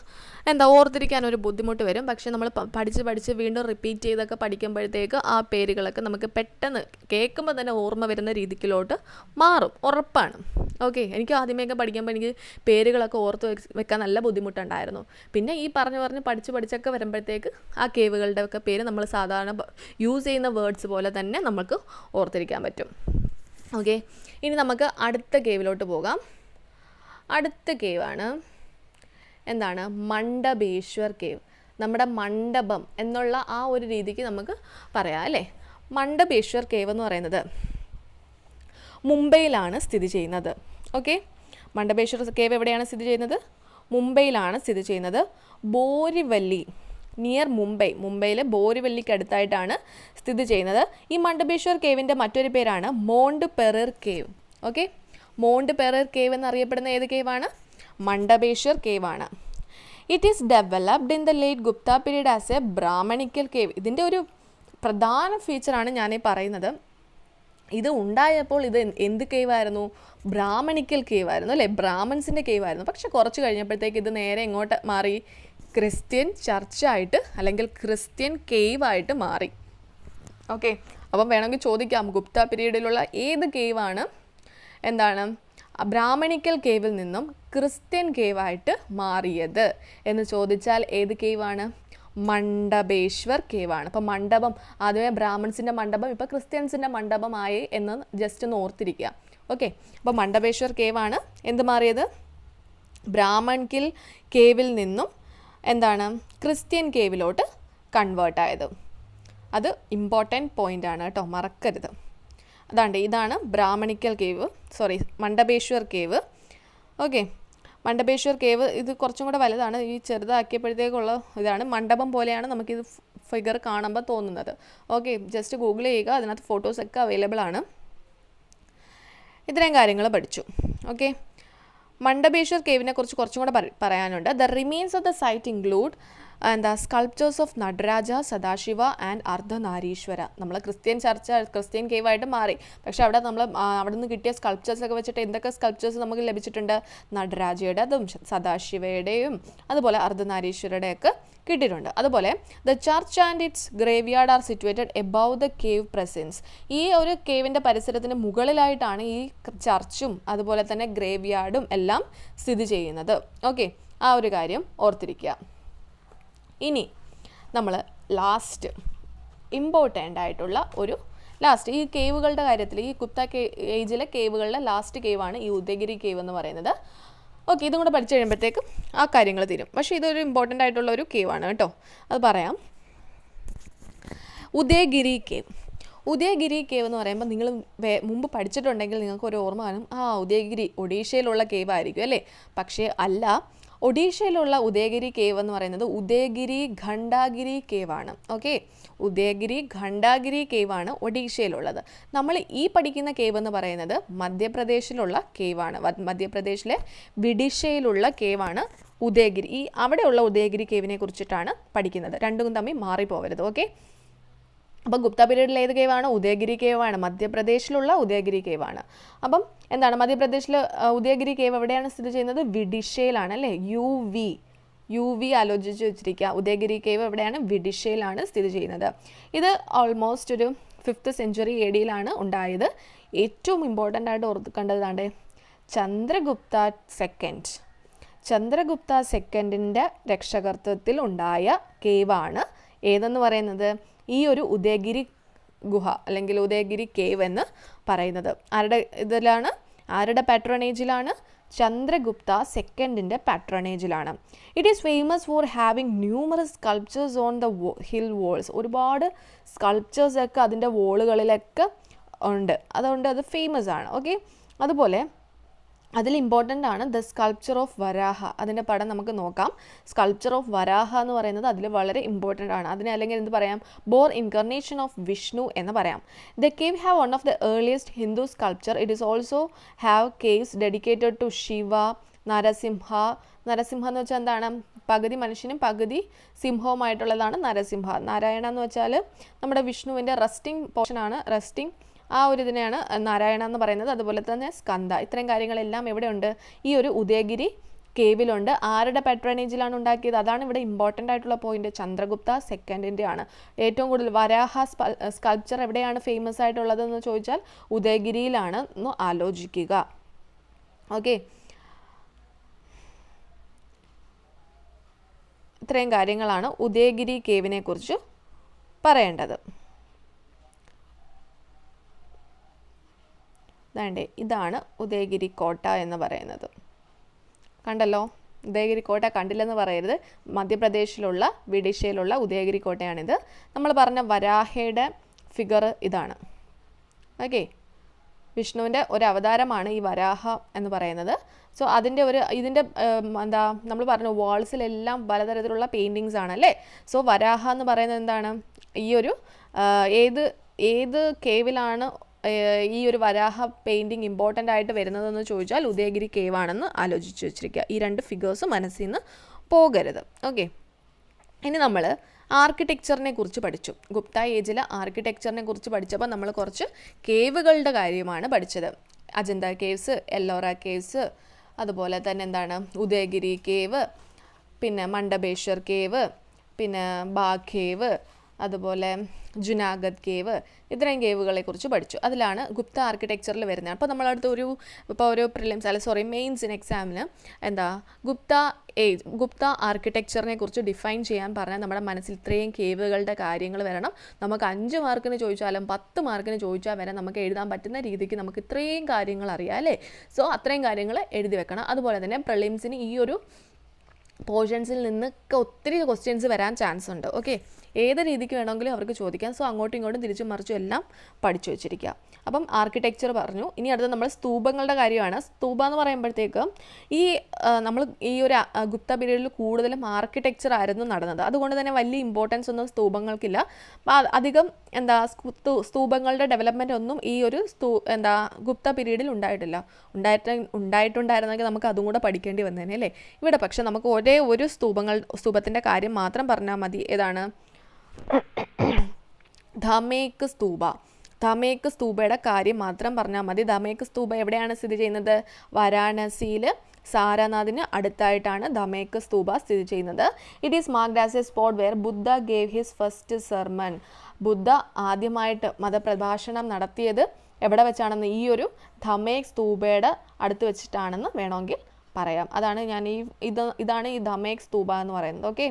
ഓർത്തിരിക്കാൻ ഒരു ബുദ്ധിമുട്ട് വരും. പക്ഷേ നമ്മൾ പഠിച്ച് വീണ്ടും റിപ്പീറ്റ് ചെയ്തൊക്കെ പഠിക്കുമ്പോഴത്തേക്ക് ആ പേരുകളൊക്കെ നമുക്ക് പെട്ടെന്ന് കേൾക്കുമ്പോൾ തന്നെ ഓർമ്മ വരുന്ന രീതിക്കിലോട്ട് മാറും, ഉറപ്പാണ്. ഓക്കെ, എനിക്ക് ആദ്യമേയൊക്കെ പഠിക്കുമ്പോൾ എനിക്ക് പേരുകളൊക്കെ ഓർത്ത് വെക്കാൻ നല്ല ബുദ്ധിമുട്ടുണ്ടായിരുന്നു. പിന്നെ ഈ പഠിച്ചൊക്കെ വരുമ്പോഴത്തേക്ക് ആ കേവുകളുടെ ഒക്കെ പേര് നമ്മൾ സാധാരണ യൂസ് ചെയ്യുന്ന വേർഡ്സ് പോലെ തന്നെ നമുക്ക് ഓർത്തിരിക്കാൻ പറ്റും. ഓക്കെ, ഇനി നമുക്ക് അടുത്ത കേവിലോട്ട് പോകാം. അടുത്ത കേവാണ് എന്താണ്, മണ്ഡപേശ്വർ കേവ്. നമ്മുടെ മണ്ഡപം എന്നുള്ള ആ ഒരു രീതിക്ക് നമുക്ക് പറയാം അല്ലേ. മണ്ഡപേശ്വർ കേവ് എന്ന് പറയുന്നത് മുംബൈയിലാണ് സ്ഥിതി ചെയ്യുന്നത്. ഓക്കെ, മണ്ഡപേശ്വർ കേവ് എവിടെയാണ് സ്ഥിതി ചെയ്യുന്നത്, മുംബൈയിലാണ് സ്ഥിതി ചെയ്യുന്നത്. ബോരിവല്ലി നിയർ മുംബൈയിൽ ബോരിവല്ലിക്ക് അടുത്തായിട്ടാണ് സ്ഥിതി ചെയ്യുന്നത്. ഈ മണ്ഡപേശ്വർ കേവിൻ്റെ മറ്റൊരു പേരാണ് Montperir cave. Okay, Montperir cave എന്നറിയപ്പെടുന്ന ഏത് കേവാണ്, മണ്ഡപേശ്വർ കേവാണ്. It is developed in the late Gupta period as a Brahmanical cave. ഇതിൻ്റെ ഒരു പ്രധാന ഫീച്ചറാണ് ഞാനീ പറയുന്നത്. ഇത് ഉണ്ടായപ്പോൾ ഇത് എന്ത് കേവായിരുന്നു, ബ്രാഹ്മണിക്കൽ കേവായിരുന്നു അല്ലേ, ബ്രാഹ്മൺസിൻ്റെ കേവായിരുന്നു. പക്ഷെ കുറച്ച് കഴിഞ്ഞപ്പോഴത്തേക്ക് ഇത് നേരെ എങ്ങോട്ട് മാറി, ക്രിസ്ത്യൻ ചർച്ചായിട്ട് അല്ലെങ്കിൽ ക്രിസ്ത്യൻ കേവായിട്ട് മാറി. ഓക്കെ, അപ്പം വേണമെങ്കിൽ ചോദിക്കാം, ഗുപ്ത പീരീഡിലുള്ള ഏത് കേവാണ് എന്താണ് ബ്രാഹ്മണിക്കൽ കേവിൽ നിന്നും ക്രിസ്ത്യൻ കേവായിട്ട് മാറിയത് എന്ന് ചോദിച്ചാൽ ഏത് കേവാണ്? മണ്ഡപേശ്വർ കേവാണ്. അപ്പം മണ്ഡപം ആദ്യമേ ബ്രാഹ്മൺസിൻ്റെ മണ്ഡപം ഇപ്പോൾ ക്രിസ്ത്യൻസിൻ്റെ മണ്ഡപമായി എന്ന് ജസ്റ്റ് ഒന്ന് ഓർത്തിരിക്കുക. ഓക്കെ, അപ്പോൾ മണ്ഡപേശ്വർ കേവാണ് എന്ത് മാറിയത്? ബ്രാഹ്മൺകിൽ കേവിൽ നിന്നും എന്താണ് ക്രിസ്ത്യൻ കേവിലോട്ട് കൺവേർട്ടായത്. അത് ഇമ്പോർട്ടൻറ്റ് പോയിൻ്റാണ് കേട്ടോ, മറക്കരുത്. ഇതാണ് Brahmanical cave, Mandapeshwar cave. Okay, Mandapeshwar cave ഇത് കുറച്ചും കൂടെ വലുതാണ്, ഈ ചെറുതാക്കിയപ്പോഴത്തേക്കുള്ള ഇതാണ്. മണ്ഡപം പോലെയാണ് നമുക്കിത് ഫിഗർ കാണുമ്പോൾ തോന്നുന്നത്. ഓക്കെ, ജസ്റ്റ് ഗൂഗിൾ ചെയ്യുക, അതിനകത്ത് ഫോട്ടോസൊക്കെ അവൈലബിൾ ആണ്. ഇത്രയും കാര്യങ്ങൾ പഠിച്ചു. ഓക്കെ, മണ്ഡപേശ്വർ കേവിനെ കുറിച്ച് കുറച്ചും കൂടെ പറയാനുണ്ട്. The remains of the site include sculptures of Nataraja, Sadashiva and Ardhanarishvara. നമ്മൾ ക്രിസ്ത്യൻ കേവായിട്ട് മാറി, പക്ഷേ അവിടെ നിന്ന് കിട്ടിയ സ്കൾപ്ചേഴ്സൊക്കെ വെച്ചിട്ട് എന്തൊക്കെ സ്കൾപ്ചേഴ്സ് നമുക്ക് ലഭിച്ചിട്ടുണ്ട്? നടരാജയുടെ അതും സദാശിവയുടെയും അതുപോലെ അർദ്ധനാരീശ്വരയുടെയൊക്കെ കിട്ടിയിട്ടുണ്ട്. അതുപോലെ the church and its graveyard are situated above the cave presence. ഈ ഒരു കേവിൻ്റെ പരിസരത്തിന് മുകളിലായിട്ടാണ് ഈ ചർച്ചും അതുപോലെ തന്നെ ഗ്രേവ്യാർഡും എല്ലാം സ്ഥിതി ചെയ്യുന്നത്. ഓക്കെ, ആ ഒരു കാര്യം ഓർത്തിരിക്കുക. ഇനി നമ്മൾ ലാസ്റ്റ് ഇമ്പോർട്ടൻ്റ് ആയിട്ടുള്ള ഈ കേവുകളുടെ കാര്യത്തിൽ, ഈ ഗുപ്ത ഏജിലെ കേവുകളുടെ ലാസ്റ്റ് കേവാണ് ഈ ഉദയഗിരി കേവ് എന്ന് പറയുന്നത്. ഓക്കെ, ഇതും കൂടെ പഠിച്ചു കഴിയുമ്പോഴത്തേക്കും ആ കാര്യങ്ങൾ തീരും. പക്ഷേ ഇതൊരു ഇമ്പോർട്ടൻ്റ് ആയിട്ടുള്ള ഒരു കേവാണ് കേട്ടോ, അത് പറയാം. ഉദയഗിരി കേവ് എന്ന് പറയുമ്പോൾ നിങ്ങൾ മുമ്പ് പഠിച്ചിട്ടുണ്ടെങ്കിൽ നിങ്ങൾക്ക് ഒരു ഓർമ്മ കാണും, ഉദയഗിരി ഒഡീഷയിലുള്ള കേവ് ആയിരിക്കും അല്ലേ? പക്ഷേ അല്ല, ഒഡീഷയിലുള്ള ഉദയഗിരി കേവ് എന്ന് പറയുന്നത് ഉദയഗിരി ഖണ്ഡാഗിരി കേവാണ്. ഓക്കെ, ഉദയഗിരി ഖണ്ഡാഗിരി കേവാണ് ഒഡീഷയിലുള്ളത്. നമ്മൾ ഈ പഠിക്കുന്ന കേവ് എന്ന് പറയുന്നത് മധ്യപ്രദേശിലുള്ള കേവാണ്. മധ്യപ്രദേശിലെ വിഡിഷയിലുള്ള കേവാണ് ഉദയഗിരി. അവിടെയുള്ള ഉദയഗിരി കേവിനെ കുറിച്ചിട്ടാണ് പഠിക്കുന്നത്. രണ്ടും തമ്മിൽ മാറിപ്പോവരുത്. ഓക്കെ, അപ്പം ഗുപ്ത പീരീഡിൽ ഏത് കേവാണ്? ഉദയഗിരി കേവാണ്. മധ്യപ്രദേശിലുള്ള ഉദയഗിരി കേവാണ്. അപ്പം എന്താണ് മധ്യപ്രദേശിൽ ഉദയഗിരി കേവ് എവിടെയാണ് സ്ഥിതി ചെയ്യുന്നത്? വിഡിഷയിലാണ് അല്ലേ? യു വി ആലോചിച്ച് വെച്ചിരിക്കുക. ഉദയഗിരി കേവ് എവിടെയാണ്? വിഡിഷയിലാണ് സ്ഥിതി ചെയ്യുന്നത്. ഇത് ഓൾമോസ്റ്റ് ഒരു 5th സെഞ്ച്വറി AD ഉണ്ടായത്. ഏറ്റവും ഇമ്പോർട്ടൻ്റ് ആയിട്ട് ഓർക്കേണ്ടതാണ്ട് ചന്ദ്രഗുപ്ത സെക്കൻഡിൻ്റെ രക്ഷകർത്തത്തിൽ ഉണ്ടായ കേവാണ് ഏതെന്ന് പറയുന്നത്? ഈ ഒരു ഉദയഗിരി ഗുഹ അല്ലെങ്കിൽ ഉദയഗിരി കേവ് എന്ന് പറയുന്നത്. ആരുടെ പാട്രണേജിലാണ്? ചന്ദ്രഗുപ്ത സെക്കൻഡിൻ്റെ പാട്രണേജിലാണ്. It is famous for having numerous sculptures on the hill walls. ഒരുപാട് സ്കൾപ്ചേഴ്സൊക്കെ അതിൻ്റെ വോളുകളിലൊക്കെ ഉണ്ട്, അതുകൊണ്ട് അത് ഫേമസ് ആണ്. ഓക്കെ, അതുപോലെ അതിൽ ഇമ്പോർട്ടൻ്റ് ആണ് ദ സ്കൾപ്ചർ ഓഫ് വരാഹ. അതിൻ്റെ പടം നമുക്ക് നോക്കാം. സ്കൾപ്ചർ ഓഫ് വരാഹ എന്ന് പറയുന്നത് അതിൽ വളരെ ഇമ്പോർട്ടൻ്റ് ആണ്. അതിനെ അല്ലെങ്കിൽ എന്ത് പറയാം? ബോർ ഇൻകർണേഷൻ ഓഫ് വിഷ്ണു എന്ന് പറയാം. The cave have one of the earliest Hindu sculpture. It is also have caves dedicated to Shiva, Narasimha എന്ന് വെച്ചാൽ എന്താണ്? പകുതി മനുഷ്യനും പകുതി സിംഹവുമായിട്ടുള്ളതാണ് നരസിംഹ. നാരായണ എന്ന് വെച്ചാൽ നമ്മുടെ വിഷ്ണുവിൻ്റെ റെസ്റ്റിംഗ് പോർഷനാണ്. ആ ഒരു ഇതിനെയാണ് നാരായണ എന്ന് പറയുന്നത്. അതുപോലെ തന്നെ സ്കന്ദ. ഇത്രയും കാര്യങ്ങളെല്ലാം എവിടെയുണ്ട്? ഈ ഒരു ഉദയഗിരി കേവിലുണ്ട്. ആരുടെ പാട്രണേജിലാണ് ഉണ്ടാക്കിയത്? അതാണ് ഇവിടെ ഇമ്പോർട്ടൻ്റ് ആയിട്ടുള്ള പോയിന്റ്. ചന്ദ്രഗുപ്ത സെക്കൻഡിൻ്റെ ആണ്. ഏറ്റവും കൂടുതൽ വരാഹ സ്കൾപ്ചർ എവിടെയാണ് ഫേമസ് ആയിട്ടുള്ളതെന്ന് ചോദിച്ചാൽ ഉദയഗിരിയിലാണ് എന്ന് ആലോചിക്കുക. ഓക്കെ, ഇത്രയും കാര്യങ്ങളാണ് ഉദയഗിരി കേവിനെ കുറിച്ച് പറയേണ്ടത്. ഇതാണ് ഉദയഗിരി കോട്ട എന്ന് പറയുന്നത്. കണ്ടല്ലോ, ഉദയഗിരി കോട്ട കണ്ടില്ലെന്ന് പറയരുത്. മധ്യപ്രദേശിലുള്ള വിഡിഷയിലുള്ള ഉദയഗിരി കോട്ടയാണിത്. നമ്മൾ പറഞ്ഞ വരാഹയുടെ ഫിഗർ ഇതാണ്. ഓക്കെ, വിഷ്ണുവിൻ്റെ ഒരു അവതാരമാണ് ഈ വരാഹ എന്ന് പറയുന്നത്. സോ ഇതിൻ്റെ നമ്മൾ പറഞ്ഞു വാൾസിലെല്ലാം പലതരത്തിലുള്ള പെയിൻറ്റിങ്സ് ആണ് അല്ലേ? സോ വരാഹ എന്ന് പറയുന്നത് എന്താണ്? ഈ ഒരു ഏത് കേവിലാണ് ഈ ഒരു വരാഹ പെയിൻറ്റിങ് ഇമ്പോർട്ടൻ്റ് ആയിട്ട് വരുന്നതെന്ന് ചോദിച്ചാൽ ഉദയഗിരി കേവ് ആണെന്ന് ആലോചിച്ച് വെച്ചിരിക്കുക. ഈ രണ്ട് ഫിഗേഴ്സ് മനസ്സിൽ നിന്ന് പോകരുത്. ഓക്കെ, ഇനി നമ്മൾ ആർക്കിടെക്ചറിനെ കുറിച്ച് പഠിച്ചു. ഗുപ്ത ഏജിലെ ആർക്കിടെക്ചറിനെ കുറിച്ച് പഠിച്ചപ്പോൾ നമ്മൾ കുറച്ച് കേവുകളുടെ കാര്യമാണ് പഠിച്ചത്. അജന്ത കേവ്സ്, എല്ലോറ കേവ്സ്, അതുപോലെ തന്നെ എന്താണ് ഉദയഗിരി കേവ്, പിന്നെ മണ്ഡപേശ്വർ കേവ്, പിന്നെ ബാഗ് കേവ്, അതുപോലെ ജുനാഗദ് കേവ്, ഇത്രയും കേവുകളെക്കുറിച്ച് പഠിച്ചു. അതിലാണ് ഗുപ്ത ആർക്കിടെക്ചറിൽ വരുന്നത്. അപ്പോൾ നമ്മളടുത്ത് ഒരു പ്രിലിംസ് മെയിൻസിന് എക്സാമിന് ഗുപ്ത ആർക്കിടെക്ചറിനെ കുറിച്ച് ഡിഫൈൻ ചെയ്യാൻ പറഞ്ഞാൽ നമ്മുടെ മനസ്സിൽ ഇത്രയും കേവുകളുടെ കാര്യങ്ങൾ വരണം. നമുക്ക് 5 മാർക്കിന് ചോദിച്ചാലും 10 മാർക്കിന് ചോദിച്ചാൽ വരെ നമുക്ക് എഴുതാൻ പറ്റുന്ന രീതിക്ക് നമുക്ക് ഇത്രയും കാര്യങ്ങൾ അറിയാം അല്ലേ. സോ അത്രയും കാര്യങ്ങൾ എഴുതി വെക്കണം. അതുപോലെ തന്നെ പ്രിലിംസിന് ഈ ഒരു പോർഷൻസിൽ നിന്നൊക്കെ ഒത്തിരി ക്വസ്റ്റ്യൻസ് വരാൻ ചാൻസ് ഉണ്ട്. ഓക്കെ, ഏത് രീതിക്ക് വേണമെങ്കിലും അവർക്ക് ചോദിക്കാം. സോ അങ്ങോട്ടും ഇങ്ങോട്ടും തിരിച്ചും മറിച്ചും എല്ലാം പഠിച്ചു വെച്ചിരിക്കുക. അപ്പം ആർക്കിടെക്ചർ പറഞ്ഞു. ഇനി അടുത്തത് നമ്മൾ സ്തൂപങ്ങളുടെ കാര്യമാണ്. സ്തൂപ എന്ന് പറയുമ്പോഴത്തേക്ക് നമ്മൾ ഈ ഒരു ഗുപ്ത പീരീഡിൽ കൂടുതലും ആർക്കിടെക്ചർ ആയിരുന്നു നടന്നത്. അതുകൊണ്ട് തന്നെ വലിയ ഇമ്പോർട്ടൻസ് ഒന്നും സ്തൂപങ്ങൾക്കില്ല. അധികം സ്തൂപങ്ങളുടെ ഡെവലപ്മെൻ്റ് ഒന്നും ഈ ഒരു ഗുപ്ത പീരീഡിൽ ഉണ്ടായിട്ടുണ്ടായിരുന്നെങ്കിൽ നമുക്ക് അതും കൂടെ പഠിക്കേണ്ടി വന്നേനെ അല്ലേ. ഇവിടെ പക്ഷെ നമുക്ക് ഒരേ ഒരു സ്തൂപത്തിൻ്റെ കാര്യം മാത്രം പറഞ്ഞാൽ മതി. ഏതാണ്? ധമേക് സ്തൂപയുടെ കാര്യം മാത്രം പറഞ്ഞാൽ മതി. ധമേക് സ്തൂപ എവിടെയാണ് സ്ഥിതി ചെയ്യുന്നത്? വാരാണസിയിൽ സാരനാഥിന് അടുത്തായിട്ടാണ് ധമേക് സ്തൂപ സ്ഥിതി ചെയ്യുന്നത്. It is marked as a spot where Buddha gave his first sermon. Buddha ആദ്യമായിട്ട് മതപ്രഭാഷണം നടത്തിയത് എവിടെ വെച്ചാണെന്ന് ഈ ഒരു ധമേക് സ്തൂപയുടെ അടുത്ത് വെച്ചിട്ടാണെന്ന് വേണമെങ്കിൽ പറയാം. ഇതാണ് ഈ ധമേക് സ്തൂപ എന്ന് പറയുന്നത്. ഓക്കെ,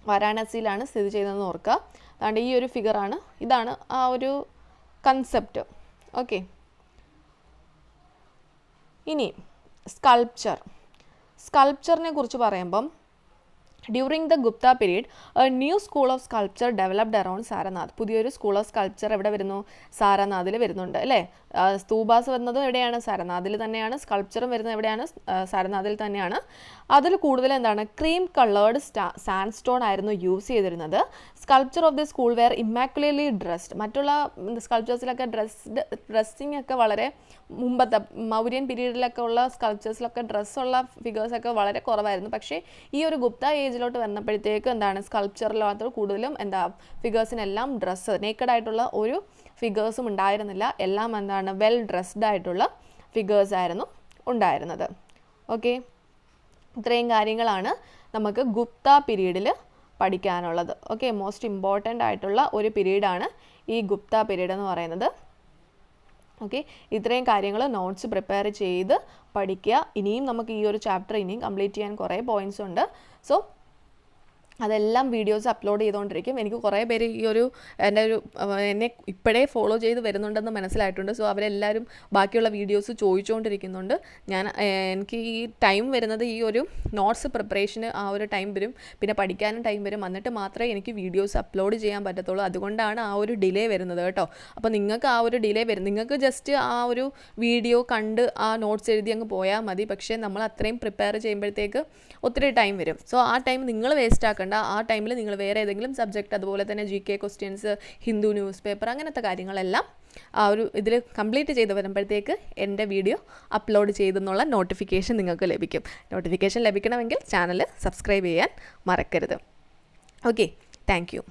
വാരാണസിയിലാണ് സ്ഥിതി ചെയ്യുന്നതെന്ന് ഓർക്കുക. അതുകൊണ്ട് ഈ ഒരു ഫിഗറാണ്, ഇതാണ് ആ ഒരു കൺസെപ്റ്റ്. ഓക്കെ, ഇനി സ്കൾപ്ചറിനെ കുറിച്ച് പറയുമ്പം during the Gupta period A new school of sculpture developed around Sarnath. പുതിയൊരു സ്കൂൾ ഓഫ് സ്കൾപ്ചർ എവിടെ വരുന്നു? സാരനാഥിൽ വരുന്നുണ്ട് അല്ലേ. സ്തൂപാസ് വരുന്നതും എവിടെയാണ്? സാരനാഥിൽ തന്നെയാണ്. സ്കൾപ്ചറും വരുന്നത് എവിടെയാണ്? സാരനാഥിൽ തന്നെയാണ്. അതിൽ കൂടുതൽ ക്രീം കളേർഡ് സാൻഡ് സ്റ്റോൺ ആയിരുന്നു യൂസ് ചെയ്തിരുന്നത്. Sculpture of the school were immaculately dressed. മറ്റുള്ള സ്കൾപ്ചേഴ്സിലൊക്കെ ഡ്രസ്സിങ് ഒക്കെ വളരെ മുമ്പത്തെ മൗര്യൻ പീരീഡിലൊക്കെ ഉള്ള സ്കൾപ്ചേഴ്സിലൊക്കെ ഡ്രസ്സുള്ള ഫിഗേഴ്സൊക്കെ വളരെ കുറവായിരുന്നു. പക്ഷേ ഈ ഒരു ഗുപ്ത ഏജിലോട്ട് വന്നപ്പോഴത്തേക്ക് സ്കൾപ്ചറിലകത്ത് കൂടുതലും ഫിഗേഴ്സിനെല്ലാം ഡ്രസ്സ്, നേക്കഡായിട്ടുള്ള ഒരു ഫിഗേഴ്സും ഉണ്ടായിരുന്നില്ല. എല്ലാം വെൽ ഡ്രസ്ഡ് ആയിട്ടുള്ള ഫിഗേഴ്സ് ആയിരുന്നു ഉണ്ടായിരുന്നത്. ഓക്കെ, ഇത്രയും കാര്യങ്ങളാണ് നമുക്ക് ഗുപ്ത പീരീഡിൽ പഠിക്കാനുള്ളത്. ഓക്കെ, മോസ്റ്റ് ഇമ്പോർട്ടൻ്റ് ആയിട്ടുള്ള ഒരു പീരീഡാണ് ഈ ഗുപ്ത പീരീഡ് എന്ന് പറയുന്നത്. ഓക്കെ, ഇത്രയും കാര്യങ്ങൾ നോട്ട്സ് പ്രിപ്പയർ ചെയ്ത് പഠിക്കുക. ഇനിയും നമുക്ക് ഈ ഒരു ചാപ്റ്റർ ഇനിയും കംപ്ലീറ്റ് ചെയ്യാൻ കുറേ പോയിൻറ്റ്സ് ഉണ്ട്. സോ അതെല്ലാം വീഡിയോസ് അപ്ലോഡ് ചെയ്തുകൊണ്ടിരിക്കും. എനിക്ക് കുറേ പേര് എന്നെ ഇപ്പോഴേ ഫോളോ ചെയ്ത് വരുന്നുണ്ടെന്ന് മനസ്സിലായിട്ടുണ്ട്. സോ അവരെല്ലാവരും ബാക്കിയുള്ള വീഡിയോസ് ചോദിച്ചുകൊണ്ടിരിക്കുന്നുണ്ട്. എനിക്ക് ഈ ടൈം വരുന്നത് ഈ ഒരു നോട്ട്സ് പ്രിപ്പറേഷന് ആ ഒരു ടൈം വരും, പിന്നെ പഠിക്കാനും ടൈം വരും. എന്നിട്ട് മാത്രമേ എനിക്ക് വീഡിയോസ് അപ്ലോഡ് ചെയ്യാൻ പറ്റത്തുള്ളൂ. അതുകൊണ്ടാണ് ആ ഒരു ഡിലേ വരുന്നത് കേട്ടോ. അപ്പോൾ നിങ്ങൾക്ക് ആ ഒരു ഡിലേ വരും. നിങ്ങൾക്ക് ജസ്റ്റ് ആ ഒരു വീഡിയോ കണ്ട് ആ നോട്ട്സ് എഴുതി അങ്ങ് പോയാൽ മതി. പക്ഷേ നമ്മൾ അത്രയും പ്രിപ്പയർ ചെയ്യുമ്പോഴത്തേക്ക് ഒത്തിരി ടൈം വരും. സോ ആ ടൈം നിങ്ങൾ വേസ്റ്റ് ആക്കണ്ട. ആ ടൈമിൽ നിങ്ങൾ വേറെ ഏതെങ്കിലും സബ്ജക്റ്റ്, അതുപോലെ തന്നെ GK questions, Hindu news paper, അങ്ങനത്തെ കാര്യങ്ങളെല്ലാം ആ ഒരു ഇതിൽ കംപ്ലീറ്റ് ചെയ്ത് വരുമ്പോഴത്തേക്ക് എൻ്റെ വീഡിയോ അപ്ലോഡ് ചെയ്തെന്നുള്ള നോട്ടിഫിക്കേഷൻ നിങ്ങൾക്ക് ലഭിക്കും. നോട്ടിഫിക്കേഷൻ ലഭിക്കണമെങ്കിൽ ചാനൽ സബ്സ്ക്രൈബ് ചെയ്യാൻ മറക്കരുത്. Okay, thank you.